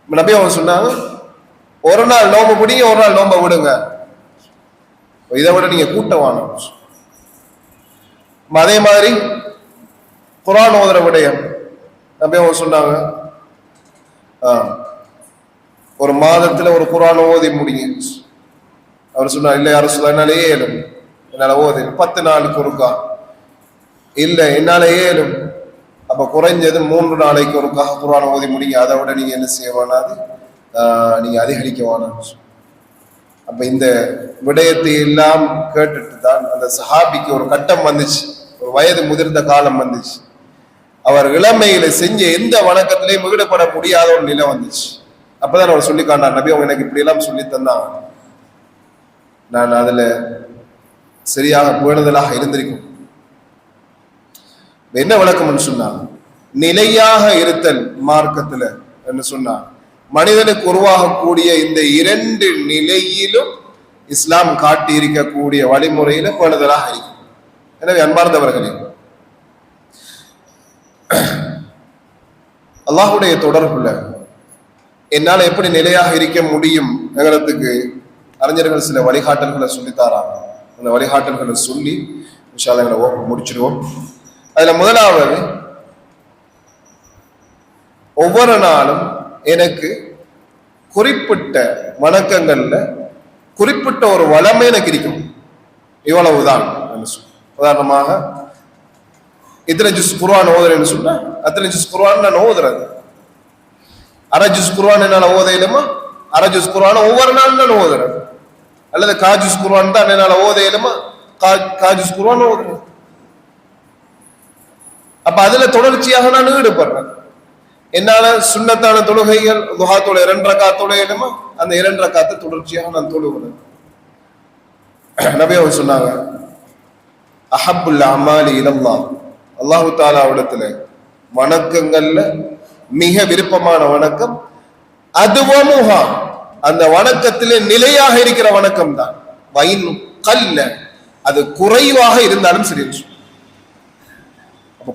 நபி அவங்க சொன்னாங்க, 1 நாள் நோம்பு பிடிங்க, 1 நாள் நோம்ப விடுங்க, இதை விட நீங்க கூட்டவான. அதே மாதிரி குர்ஆன் ஓதுற விடயம் நபி அவங்க சொன்னாங்க, ஒரு மாதத்துல ஒரு குர்ஆன் ஓதி முடிங்க. அவர் சொன்னார், இல்லை யார சொல்ல, என்னால ஏழும், என்னால ஓதி 10 நாளுக்கு ஒருக்கா, இல்லை என்னால ஏழும். அப்ப குறைஞ்சது 3 நாளைக்கு ஒருக்காக குர்ஆன் ஓதி முடிங்க, அதை விட நீங்க என்ன செய்ய வேணாது, நீங்க அதிகரிக்க வேணாம். அப்ப இந்த விடயத்தை எல்லாம் கேட்டுட்டு தான் அந்த சஹாபிக்கு ஒரு கட்டம் வந்துச்சு, ஒரு வயது முதிர்ந்த காலம் வந்துச்சு. அவர் இளமையில செஞ்ச எந்த வணக்கத்திலையும் ஈடுபட முடியாத ஒரு நிலை வந்துச்சு. அப்பதான் அவர் சொல்லி காண்டார், நபி அவங்க எனக்கு இப்படி எல்லாம் சொல்லி தந்தாங்க, நான் அதுல சரியாக பேணுதலாக இருந்திருக்கும். என்ன விளக்கம்னு சொன்னாங்க, நிலையாக இருத்தல் மார்க்கத்துல என்று சொன்னார். மனிதனுக்கு உருவாகக்கூடிய இந்த 2 நிலையிலும் இஸ்லாம் காட்டி இருக்கக்கூடிய வழிமுறையில பேணுதலாக இருக்கும். எனவே அன்பார்ந்தவர்களே, அல்லாஹுடைய தொடர்புல என்னால எப்படி நிலையாக இருக்க முடியும் எங்களுக்கு அறிஞர்கள் சில வழிகாட்டல்களை சொல்லித்தாராங்க. அந்த வழிகாட்டல்களை சொல்லி இன்ஷா அல்லாஹ் எங்களை முடிச்சிடுவோம். அதுல முதலாவது, ஒவ்வொரு நாளும் எனக்கு குறிப்பிட்ட வணக்கங்கள்ல குறிப்பிட்ட ஒரு வளமை எனக்கு இருக்கும், இவ்வளவுதான். உதாரணமாக இத்தனை ஜுஸ் குர்ஆன் ஓதுறேன்னு சொன்னா அத்தனை ஜுஸ் குர்ஆன் நான் ஓதுறது. அரை ஜுஸ் குர்ஆன் என்னால ஓத இயலுமா? அரை ஜுஸ் குர்ஆன் ஒவ்வொரு நாளும் நான் ஓதுறேன். அல்லது காஜுஸ் குர்ஆன் தான் என்னால ஓத இயலுமா? காஜுஸ் குர்ஆன் ஓதுறேன். அப்ப அதுல தொடர்ச்சியாக நான் ஈடுபடுறேன். என்னால சுன்னத்தான தொழுகைகள் துஹா தொழு 2 ரக்காத் தொழ இயலுமா? அந்த 2 ரக்காத்தை தொடர்ச்சியாக நான் தொழுகிறேன். நபி அவங்க சொன்னாங்க, அஹப்புல் அமாலி இலல்லாஹ், அல்லாஹு தஆலாவிடத்துல வணக்கங்கள்ல மிக விருப்பமான வணக்கம் அதுவமுஹா, அந்த வணக்கத்திலே நிலையாக இருக்கிற வணக்கம் தான். வைன் கல்ல, அது குறைவாக இருந்தாலும் சரி,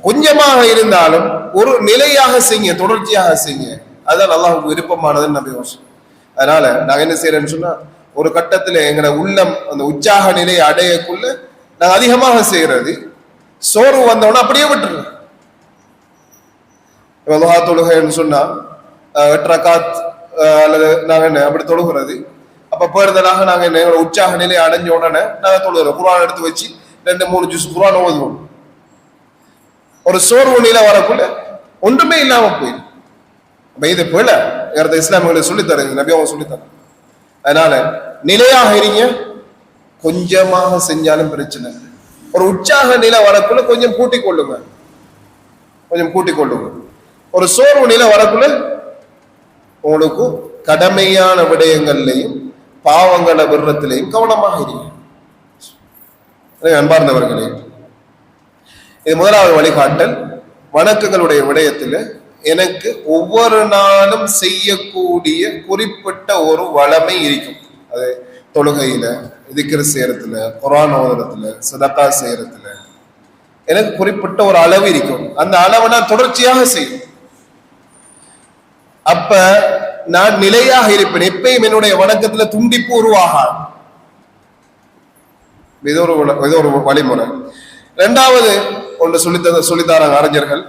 கொஞ்சமாக இருந்தாலும் ஒரு நிலையாக செய்ய, தொடர்ச்சியாக செய்ய, அதான் அல்லாஹ்வுக்கு விருப்பமானதுன்னு நபி அவங்க. அதனால நாங்க என்ன செய்யறேன்னு சொன்னா, ஒரு கட்டத்துல எங்களோட உள்ளம் அந்த உற்சாக நிலையை அடையக்குள்ள நாங்க அதிகமாக செய்யறது, சோர்வு வந்தோன்னா அப்படியே விட்டுருவோம். தொழுகைன்னு சொன்னா 8 ரக்காத் அல்லது நாங்க என்ன அப்படி தொழுகிறது. அப்ப பேருதலாக நாங்க என்ன எங்களோட உற்சாக நிலையை அடைஞ்ச உடனே நாங்க தொழுகிறோம். குர்ஆன் எடுத்து வச்சு 2-3 ஜுஸ் குர்ஆன் ஓதுவோம். ஒரு சோர்வு நிலை வரக்குள்ள ஒன்றுமே இல்லாம போயிடும். இது போல இஸ்லாமியர்களை சொல்லித்தரேன், நபி அவங்க சொல்லித்தரேன். அதனால நிலையாக இருங்க, கொஞ்சமாக செஞ்சாலும் பிரச்சனை. ஒரு உற்சாக நிலை வரக்குள்ள கொஞ்சம் கூட்டிக் கொள்ளுங்க, கொஞ்சம் கூட்டிக் கொள்ளுங்க. ஒரு சோர்வு நிலை வரக்குள்ள உங்களுக்கு கடமையான விடயங்கள்லையும் பாவங்கள விடுறத்திலையும் கவனமாக இருங்க. அன்பார்ந்தவர்களே, இது முதலாவது வழிகாட்டல். வணக்கங்களுடைய விடயத்தில் எனக்கு ஒவ்வொரு நாளும் செய்யக்கூடிய குறிப்பிட்ட ஒரு வளமை இருக்கும். அது தொழுகையில, திக்ர் செய்யறதுல, குர்ஆன் ஓதுறதுல, சதகா செய்யறதுல எனக்கு குறிப்பிட்ட ஒரு அளவு இருக்கும். அந்த அளவை நான் தொடர்ச்சியாக செய்யும். அப்ப நான் நிலையாக இருப்பேன். எப்பயும் என்னுடைய வணக்கத்துல துண்டிப்பு உருவாகாது. இது ஒரு வழிமுறை. 2வது ஒன்று சொல்லித்தாராங்க அறிஞர்கள்,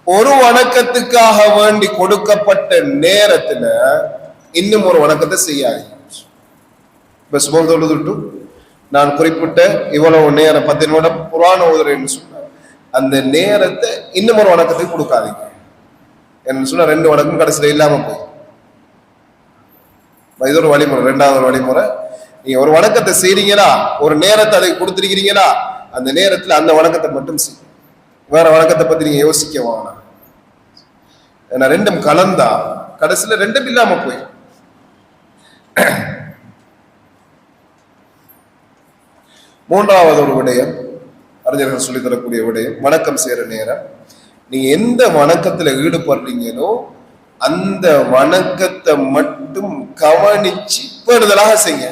ஒரு வணக்கத்துக்காக வேண்டி கொடுக்கப்பட்ட நேரத்துல இன்னும் ஒரு வணக்கத்தை செய்யாது. இப்ப சுபம் தொழுதுட்டு நான் குறிப்பிட்ட இவ்வளவு நேரம் 10 நிமிடம் குர்ஆன் ஓதுறேன்னு சொன்ன அந்த நேரத்தை இன்னும் ஒரு வணக்கத்துக்கு கொடுக்காதீங்க. என்ன சொன்னா 2 வணக்கம் கடைசியில இல்லாம போய். இது ஒரு வழிமுறை. 2வது வழிமுறை, நீங்க ஒரு வணக்கத்தை செய்றீங்களா, ஒரு நேரத்தை அதை கொடுத்துருக்கிறீங்களா, அந்த நேரத்துல அந்த வணக்கத்தை மட்டும் செய்யும். வேற வணக்கத்தை பத்தி நீங்க யோசிக்க வேணாம். ஏன்னா 2ம் கலந்தா கடைசியில 2ம் இல்லாம போய். மூன்றாவது ஒரு விடயம், அறிஞர்கள் சொல்லி தரக்கூடிய விடயம், வணக்கம் செய்யற நேரம் நீங்க எந்த வணக்கத்துல ஈடுபடுறீங்களோ அந்த வணக்கத்தை மட்டும் கவனிச்சு பேடுதலாக செய்ய.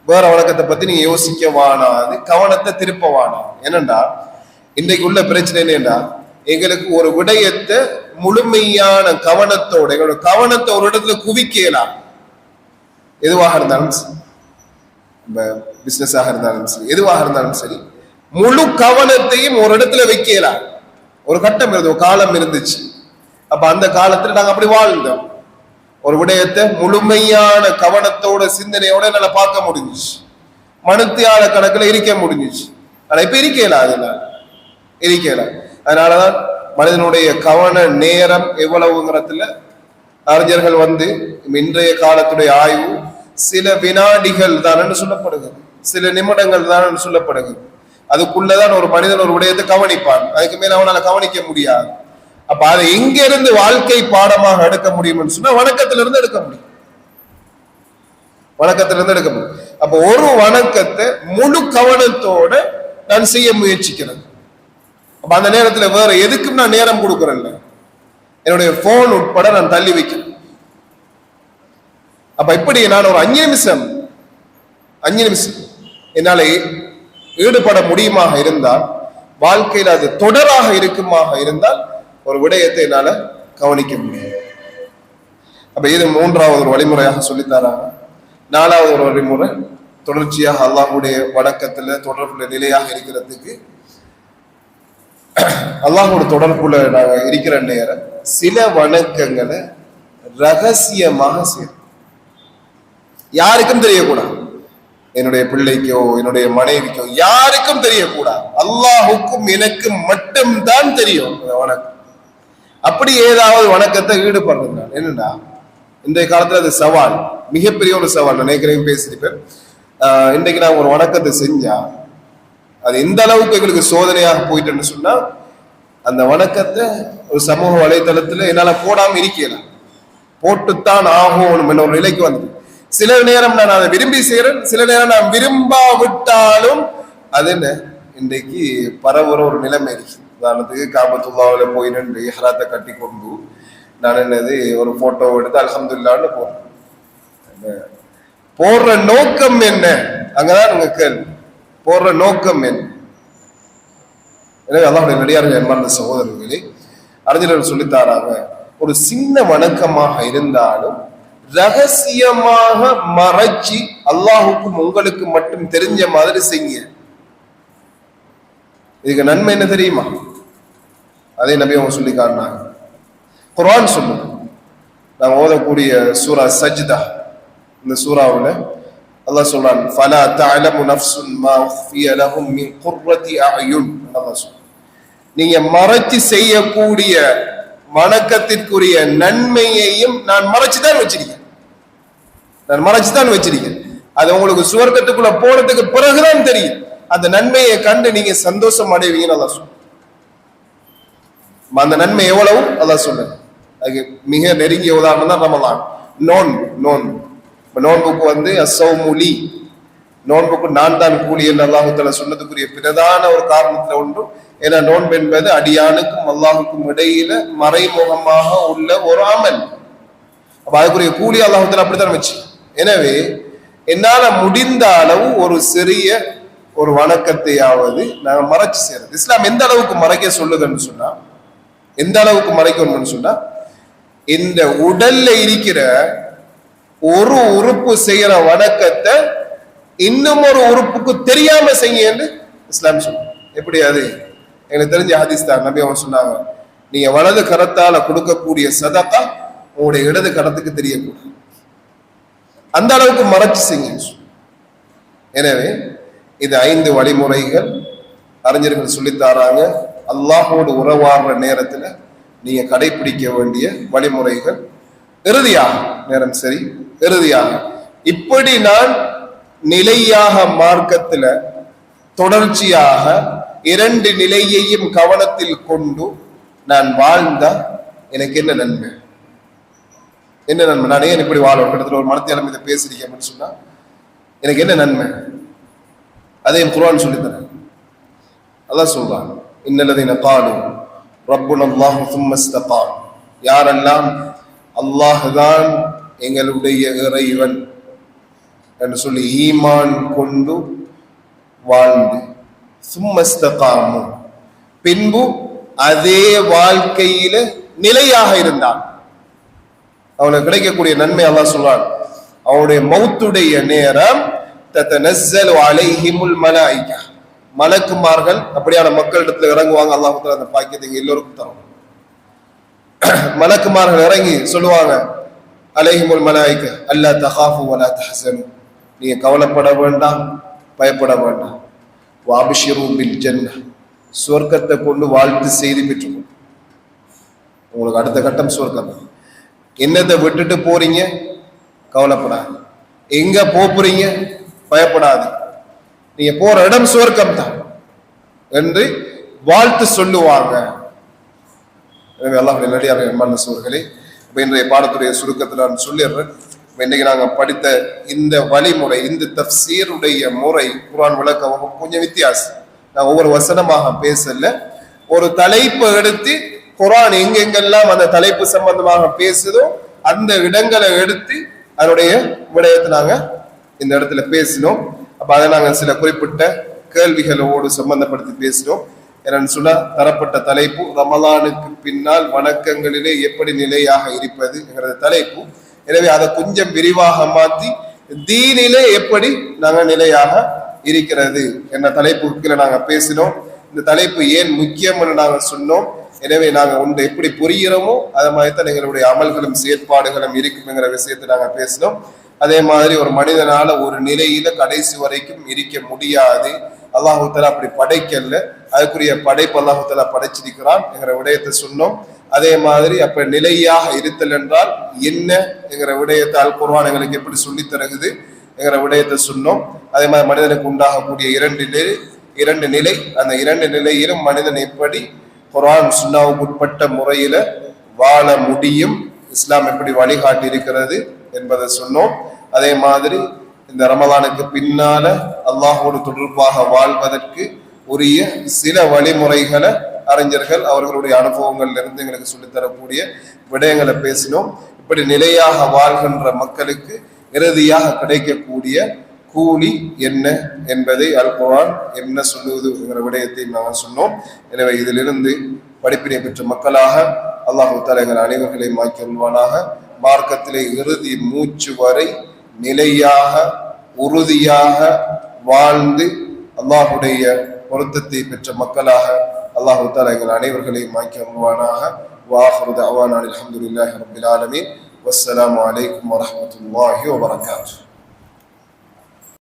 வேற வணக்கத்தை பத்தி நீங்க யோசிக்க வானாது, கவனத்தை திருப்ப வானா. என்னண்டா இன்றைக்கு உள்ள பிரச்சனை என்னன்னா, எங்களுக்கு ஒரு விடயத்தை முழுமையான கவனத்தோட, எங்களோட கவனத்தை ஒரு இடத்துல குவிக்கலாம். எதுவாக இருந்தாலும் சரி, பிசினஸாக இருந்தாலும் சரி, எதுவாக இருந்தாலும் சரி, முழு கவனத்தையும் ஒரு இடத்துல வைக்கலாம். ஒரு கட்டம் இருந்தது, ஒரு காலம் இருந்துச்சு. அப்ப அந்த காலத்துல நாங்க அப்படி வாழ்ந்தோம். ஒரு விடயத்தை முழுமையான கவனத்தோட சிந்தனையோட என்னால பார்க்க முடிஞ்சிச்சு, மனுத்தியால கணக்குல இருக்க முடிஞ்சிச்சு. ஆனா இப்ப இருக்கல, அதனால இருக்கல. அதனாலதான் மனிதனுடைய கவன நேரம் எவ்வளவுங்கிறதுல அறிஞர்கள் இன்றைய காலத்துடைய ஆய்வு சில வினாடிகள் தான் சொல்லப்படுகிறது, சில நிமிடங்கள் தான் சொல்லப்படுகிறது. அதுக்குள்ளதான் ஒரு மனிதன் ஒரு விடயத்தை கவனிப்பான், அதுக்கு மேல அவனால கவனிக்க முடியாது. அப்ப அதை எங்க இருந்து வாழ்க்கை பாடமாக எடுக்க முடியும்னு சொன்னா வணக்கத்திலிருந்து எடுக்க முடியும், வணக்கத்திலிருந்து எடுக்க முடியும். அப்ப ஒரு வணக்கத்தை முழு கவனத்தோட நான் செய்ய முயற்சிக்கிறேன். அப்ப அந்த நேரத்துல வேற எதுக்கும் நான் நேரம் கொடுக்கறேன், என்னுடைய போன் உட்பட நான் தள்ளி வைக்கிறேன். அப்ப இப்படி நான் ஒரு 5 நிமிஷம் என்னால ஈடுபட முடியுமாக இருந்தால், வாழ்க்கையில் அது தொடராக இருக்குமாக இருந்தால் ஒரு விடயத்தை என்னால கவனிக்க முடியும். அப்ப இது 3வது ஒரு வழிமுறையாக சொல்லித்தராங்க. 4வது ஒரு வழிமுறை, தொடர்ச்சியாக அல்லாஹ்வுடைய வணக்கத்துல தொடர்புல நிலையாக இருக்கிறதுக்கு, அல்லாஹ்வோட தொடர்புல நாங்க இருக்கிற நேரம் சில வணக்கங்களை ரகசியமாக செய்யணும், யாருக்கும் தெரியக்கூடாது. என்னுடைய பிள்ளைக்கோ என்னுடைய மனைவிக்கோ யாருக்கும் தெரியக்கூடாது, அல்லாஹுக்கும் எனக்கும் மட்டும்தான் தெரியும் வணக்கம். அப்படி ஏதாவது வணக்கத்தை ஈடுபடுறது என்னன்னா இன்றைய காலத்துல அது சவால், மிகப்பெரிய ஒரு சவால். நினைக்கிறேன் பேசியிருப்பேன். இன்றைக்கு நான் ஒரு வணக்கத்தை செஞ்சா அது எந்த அளவுக்கு எங்களுக்கு சோதனையாக போயிட்டுன்னு சொன்னா, அந்த வணக்கத்தை ஒரு சமூக வலைதளத்துல என்னால போடாம இருக்கல, போட்டுத்தான் ஆகும் என்ற ஒரு நிலைக்கு வந்து சில நேரம் நான் அதை விரும்பி செய்யறேன், சில நேரம் நான் விரும்பாவிட்டாலும் அது என்ன இன்றைக்கு பரவுற ஒரு நிலைமை இருக்கு. உதாரணத்துக்கு காபத்துல்லாவில் போய் நின்று இஹ்ராத்தை கட்டி கொண்டு நான் என்னது ஒரு போட்டோ எடுத்து அல்ஹம்துலில்லாஹ்னு போடுறேன். போடுற நோக்கம் என்ன? அங்கதான் உங்க கேள்வி. போடுற நோக்கம் என்ன? எனவே அல்லாஹ்வுடைய நடிகார்கள் அன்பார்ந்த சகோதரர்களே, அறிஞர்கள் சொல்லித்தாராங்க, ஒரு சின்ன வணக்கமாக இருந்தாலும் ரகசியமாக மறைச்சி அல்லாஹுக்கும் உங்களுக்கு மட்டும் தெரிஞ்ச மாதிரி செய்ய. இதுக்கு நன்மை என்ன தெரியுமா? அதே நபி அவங்க சொல்லி காட்டினாங்க. குர்ஆன் சொல்லுங்க, நாங்க ஓதக்கூடிய சூரா சஜ்தா, இந்த சூறாவுல அல்லாஹ் சொல்றான், ஃபலா தஅலமு நஃப்சுன் மா உஃபிய லஹும் மின் குர்ரத்தி அயுன். அல்லாஹ் சொல்றான், நீங்க மறைச்சு செய்யக்கூடிய வணக்கத்திற்குரிய நன்மையையும் நான் மறைச்சுதான் வச்சிருக்கேன், நான் மறைச்சுதான் வச்சிருக்கேன். அது உங்களுக்கு சுவர்க்கத்துக்குள்ள போனதுக்கு பிறகுதான் தெரியும். அந்த நன்மையை கண்டு நீங்க சந்தோஷம் அடைவீங்கன்னு அல்லாஹ் சொல்றான். அந்த நன்மை எவ்வளவு அல்லாஹ் சொல்றான். அதுக்கு மிக நெருங்கிய உதாரணம் தான் ரமலான். நோன்புக்கு வந்து அஸ்ஸௌமுலி, நோன்புக்கு நான் தான் கூலி என்று அல்லாஹு தஆலா சொன்னதுக்குரிய பிரதான ஒரு காரணத்துல ஒன்று. ஏன்னா நோன்பு என்பது அடியானுக்கும் அல்லாஹுக்கும் இடையில மறைமுகமாக உள்ள ஒரு அமல். அப்ப அதுக்குரிய கூலி அல்லாஹு தஆலா அப்படித்தான் வச்சு. எனவே என்னால முடிந்த அளவு ஒரு சிறிய ஒரு வணக்கத்தையாவது நாங்க மறைச்சு செய்யறது. இஸ்லாம் எந்த அளவுக்கு மறைக்க சொல்லுதுன்னு சொன்னா, எந்த அளவுக்கு மறைக்கணும்னு சொன்னா, இந்த உடல்ல இருக்கிற ஒரு உறுப்பு செய்யற வணக்கத்தை இன்னும் ஒரு உறுப்புக்கு தெரியாம செய்யுன்னு இஸ்லாம் சொல்லுங்க. எப்படி? அது எனக்கு தெரிஞ்ச ஹதீஸ் தான். நபி அவங்க சொன்னாங்க, நீங்க வலது கரத்தால கொடுக்கக்கூடிய சதகா உங்களுடைய இடது கரத்துக்கு தெரியக்கூடாது, அந்த அளவுக்கு மறைச்சு செய்யுங்க. எனவே இது 5 வழிமுறைகள் அறிஞர்கள் சொல்லித்தாராங்க. அல்லாஹோடு உறவாடுற நேரத்துல நீங்க கடைபிடிக்க வேண்டிய வழிமுறைகள். இறுதியாக நேரம் சரி, இறுதியாக இப்படி நான் நிலையாக மார்க்கத்துல தொடர்ச்சியாக 2 நிலையையும் கவனத்தில் கொண்டு நான் வாழ்ந்தா எனக்கு என்ன நன்மை? என்ன நன்மை? நான் ஏன் இப்படி வாழும்? கிட்டத்தட்ட ஒரு மனத்தியாலம் இதை பேசுறீங்க அப்படின்னு சொன்னா எனக்கு என்ன நன்மை? அதையும் குர்ஆன் சொல்லித்தரேன். அல்லாஹ் சொல்றான், இன்னல்லதீன காலு ரப்புனா அல்லாஹு சும்ம இஸ்தகாமு, யாரெல்லாம் அல்லாஹ் தான் எங்களுடைய இறைவன் என்று சொல்லி ஈமான் கொண்டு வாழ்ந்து, சும்ம இஸ்தகாமு பின்பு அதே வாழ்க்கையில நிலையாக இருந்தான், அவனுக்கு கிடைக்கக்கூடிய நன்மை அல்லாஹ் சொல்றான். அவனுடைய மௌத்துடைய நேரம் தத்தனஸ்ஸலு அலைஹிமுல் மலாயிகா, மலக்குமார்கள் அப்படியான மக்களிடத்துல இறங்குவாங்க. அல்லாஹ் தஆலா அந்த பாக்கியத்தை எல்லோருக்கும் தரும். மலக்குமார்கள் இறங்கி சொல்லுவாங்க, அலைஹிமுல் மலாயிகா அல்லா தகாஃபு வலா தஹ்சனு, நீங்க கவலைப்பட வேண்டாம், பயப்பட வேண்டாம். வஅப்ஷிரு பில் ஜன்னah, சுவர்க்கத்தை கொண்டு வாழ்த்து செய்தி பெற்றுக்கொள். உங்களுக்கு அடுத்த கட்டம் சுவர்க்கம். என்னத்தை விட்டுட்டு போறீங்க? கவலைப்படாது. எங்க போறீங்க? பயப்படாது. நீங்க போற இடம் சுவர்க்கம் தான் என்று வாழ்த்து சொல்லுவாங்க. எனவே அல்லாஹ்வுடைய நல்லடியார்களே, அன்பார்ந்த சகோதரர்களே, இன்றைய பாடத்துடைய சுருக்கத்தில் நான் சொல்லிடுறேன். இன்னைக்கு நாங்க படித்த இந்த வழிமுறை, இந்த தஃப்சீருடைய முறை, குர்ஆன் விளக்கம் கொஞ்சம் வித்தியாசம். நான் ஒவ்வொரு வசனமாக பேசல, ஒரு தலைப்பை எடுத்து குர்ஆன் எங்கெங்கெல்லாம் அந்த தலைப்பு சம்பந்தமாக பேசுதோ அந்த இடங்களை எடுத்து அதனுடைய விடயத்தை நாங்க இந்த இடத்துல பேசினோம். அப்ப அதை நாங்க சில குறிப்பிட்ட கேள்விகளோடு சம்பந்தப்படுத்தி பேசினோம். என்னன்னு சொன்னா, தரப்பட்ட தலைப்பு ரமலானுக்கு பின்னால் வணக்கங்களிலே எப்படி நிலையாக இருப்பது என்கிற தலைப்பு. எனவே அதை கொஞ்சம் விரிவாக மாற்றி தீனிலே எப்படி நாங்க நிலையாக இருக்கிறது என்ற தலைப்புக்கு நாங்க பேசினோம். இந்த தலைப்பு ஏன் முக்கியம் என்று நாங்க சொன்னோம். எனவே நாங்க ஒன்று எப்படி புரிகிறோமோ அதை மாதிரி தான் எங்களுடைய அமல்களும் செயற்பாடுகளும் இருக்குங்கிற விஷயத்தை நாங்க பேசினோம். அதே மாதிரி ஒரு மனிதனால ஒரு நிலையில கடைசி வரைக்கும் இருக்க முடியாது. அல்லாஹு தஆலா அப்படி படைக்கல, அதுக்குரிய படைப்பு அல்லாஹு தஆலா படைச்சிருக்கிறான் என்கிற விடயத்தை சொன்னோம். அதே மாதிரி அப்ப நிலையாக இருத்தல் என்றால் என்ன என்கிற விடயத்தை அல் குர்ஆன் எங்களுக்கு எப்படி சொல்லி தருகுது என்கிற விடயத்தை சொன்னோம். அதே மாதிரி மனிதனுக்கு உண்டாகக்கூடிய இரண்டு நிலை, அந்த இரண்டு நிலையிலும் மனிதன் எப்படி குர்ஆன் சுன்னாவுக்கு உட்பட்ட முறையில வாழ முடியும், இஸ்லாம் எப்படி வழிகாட்டி இருக்கிறது என்பதை சொன்னோம். அதே மாதிரி இந்த ரமலானுக்கு பின்னால அல்லாஹோடு தொடர்பாக வாழ்வதற்கு உரிய சில வழிமுறைகளை அறிஞர்கள் அவர்களுடைய அனுபவங்கள்ல இருந்து எங்களுக்கு சொல்லித்தரக்கூடிய விடயங்களை பேசினோம். இப்படி நிலையாக வாழ்கின்ற மக்களுக்கு இறுதியாக கிடைக்கக்கூடிய கூலி என்ன என்பதை அல் குர்ஆன் என்ன சொல்லுவது என்கிற விடயத்தை நாங்கள் சொன்னோம். எனவே இதிலிருந்து படிப்பினை பெற்ற மக்களாக அல்லாஹு தஆலா எங்கள் அனைவர்களையும் ஆக்கி அருள்வானாக. மார்க்கத்திலே இறுதி மூச்சு வரை நிலையாக உறுதியாக வாழ்ந்து அல்லாஹுடைய பொருத்தத்தை பெற்ற மக்களாக அல்லாஹு தஆலா எங்கள் அனைவர்களையும் ஆக்கி அருள்வானாக. வாஹிரு தஅவானா அல்ஹம்துலில்லாஹி ரப்பில் ஆலமீன். வஸ்ஸலாமு அலைக்கும் வரஹ்மத்துல்லாஹி வபரகாத்துஹு.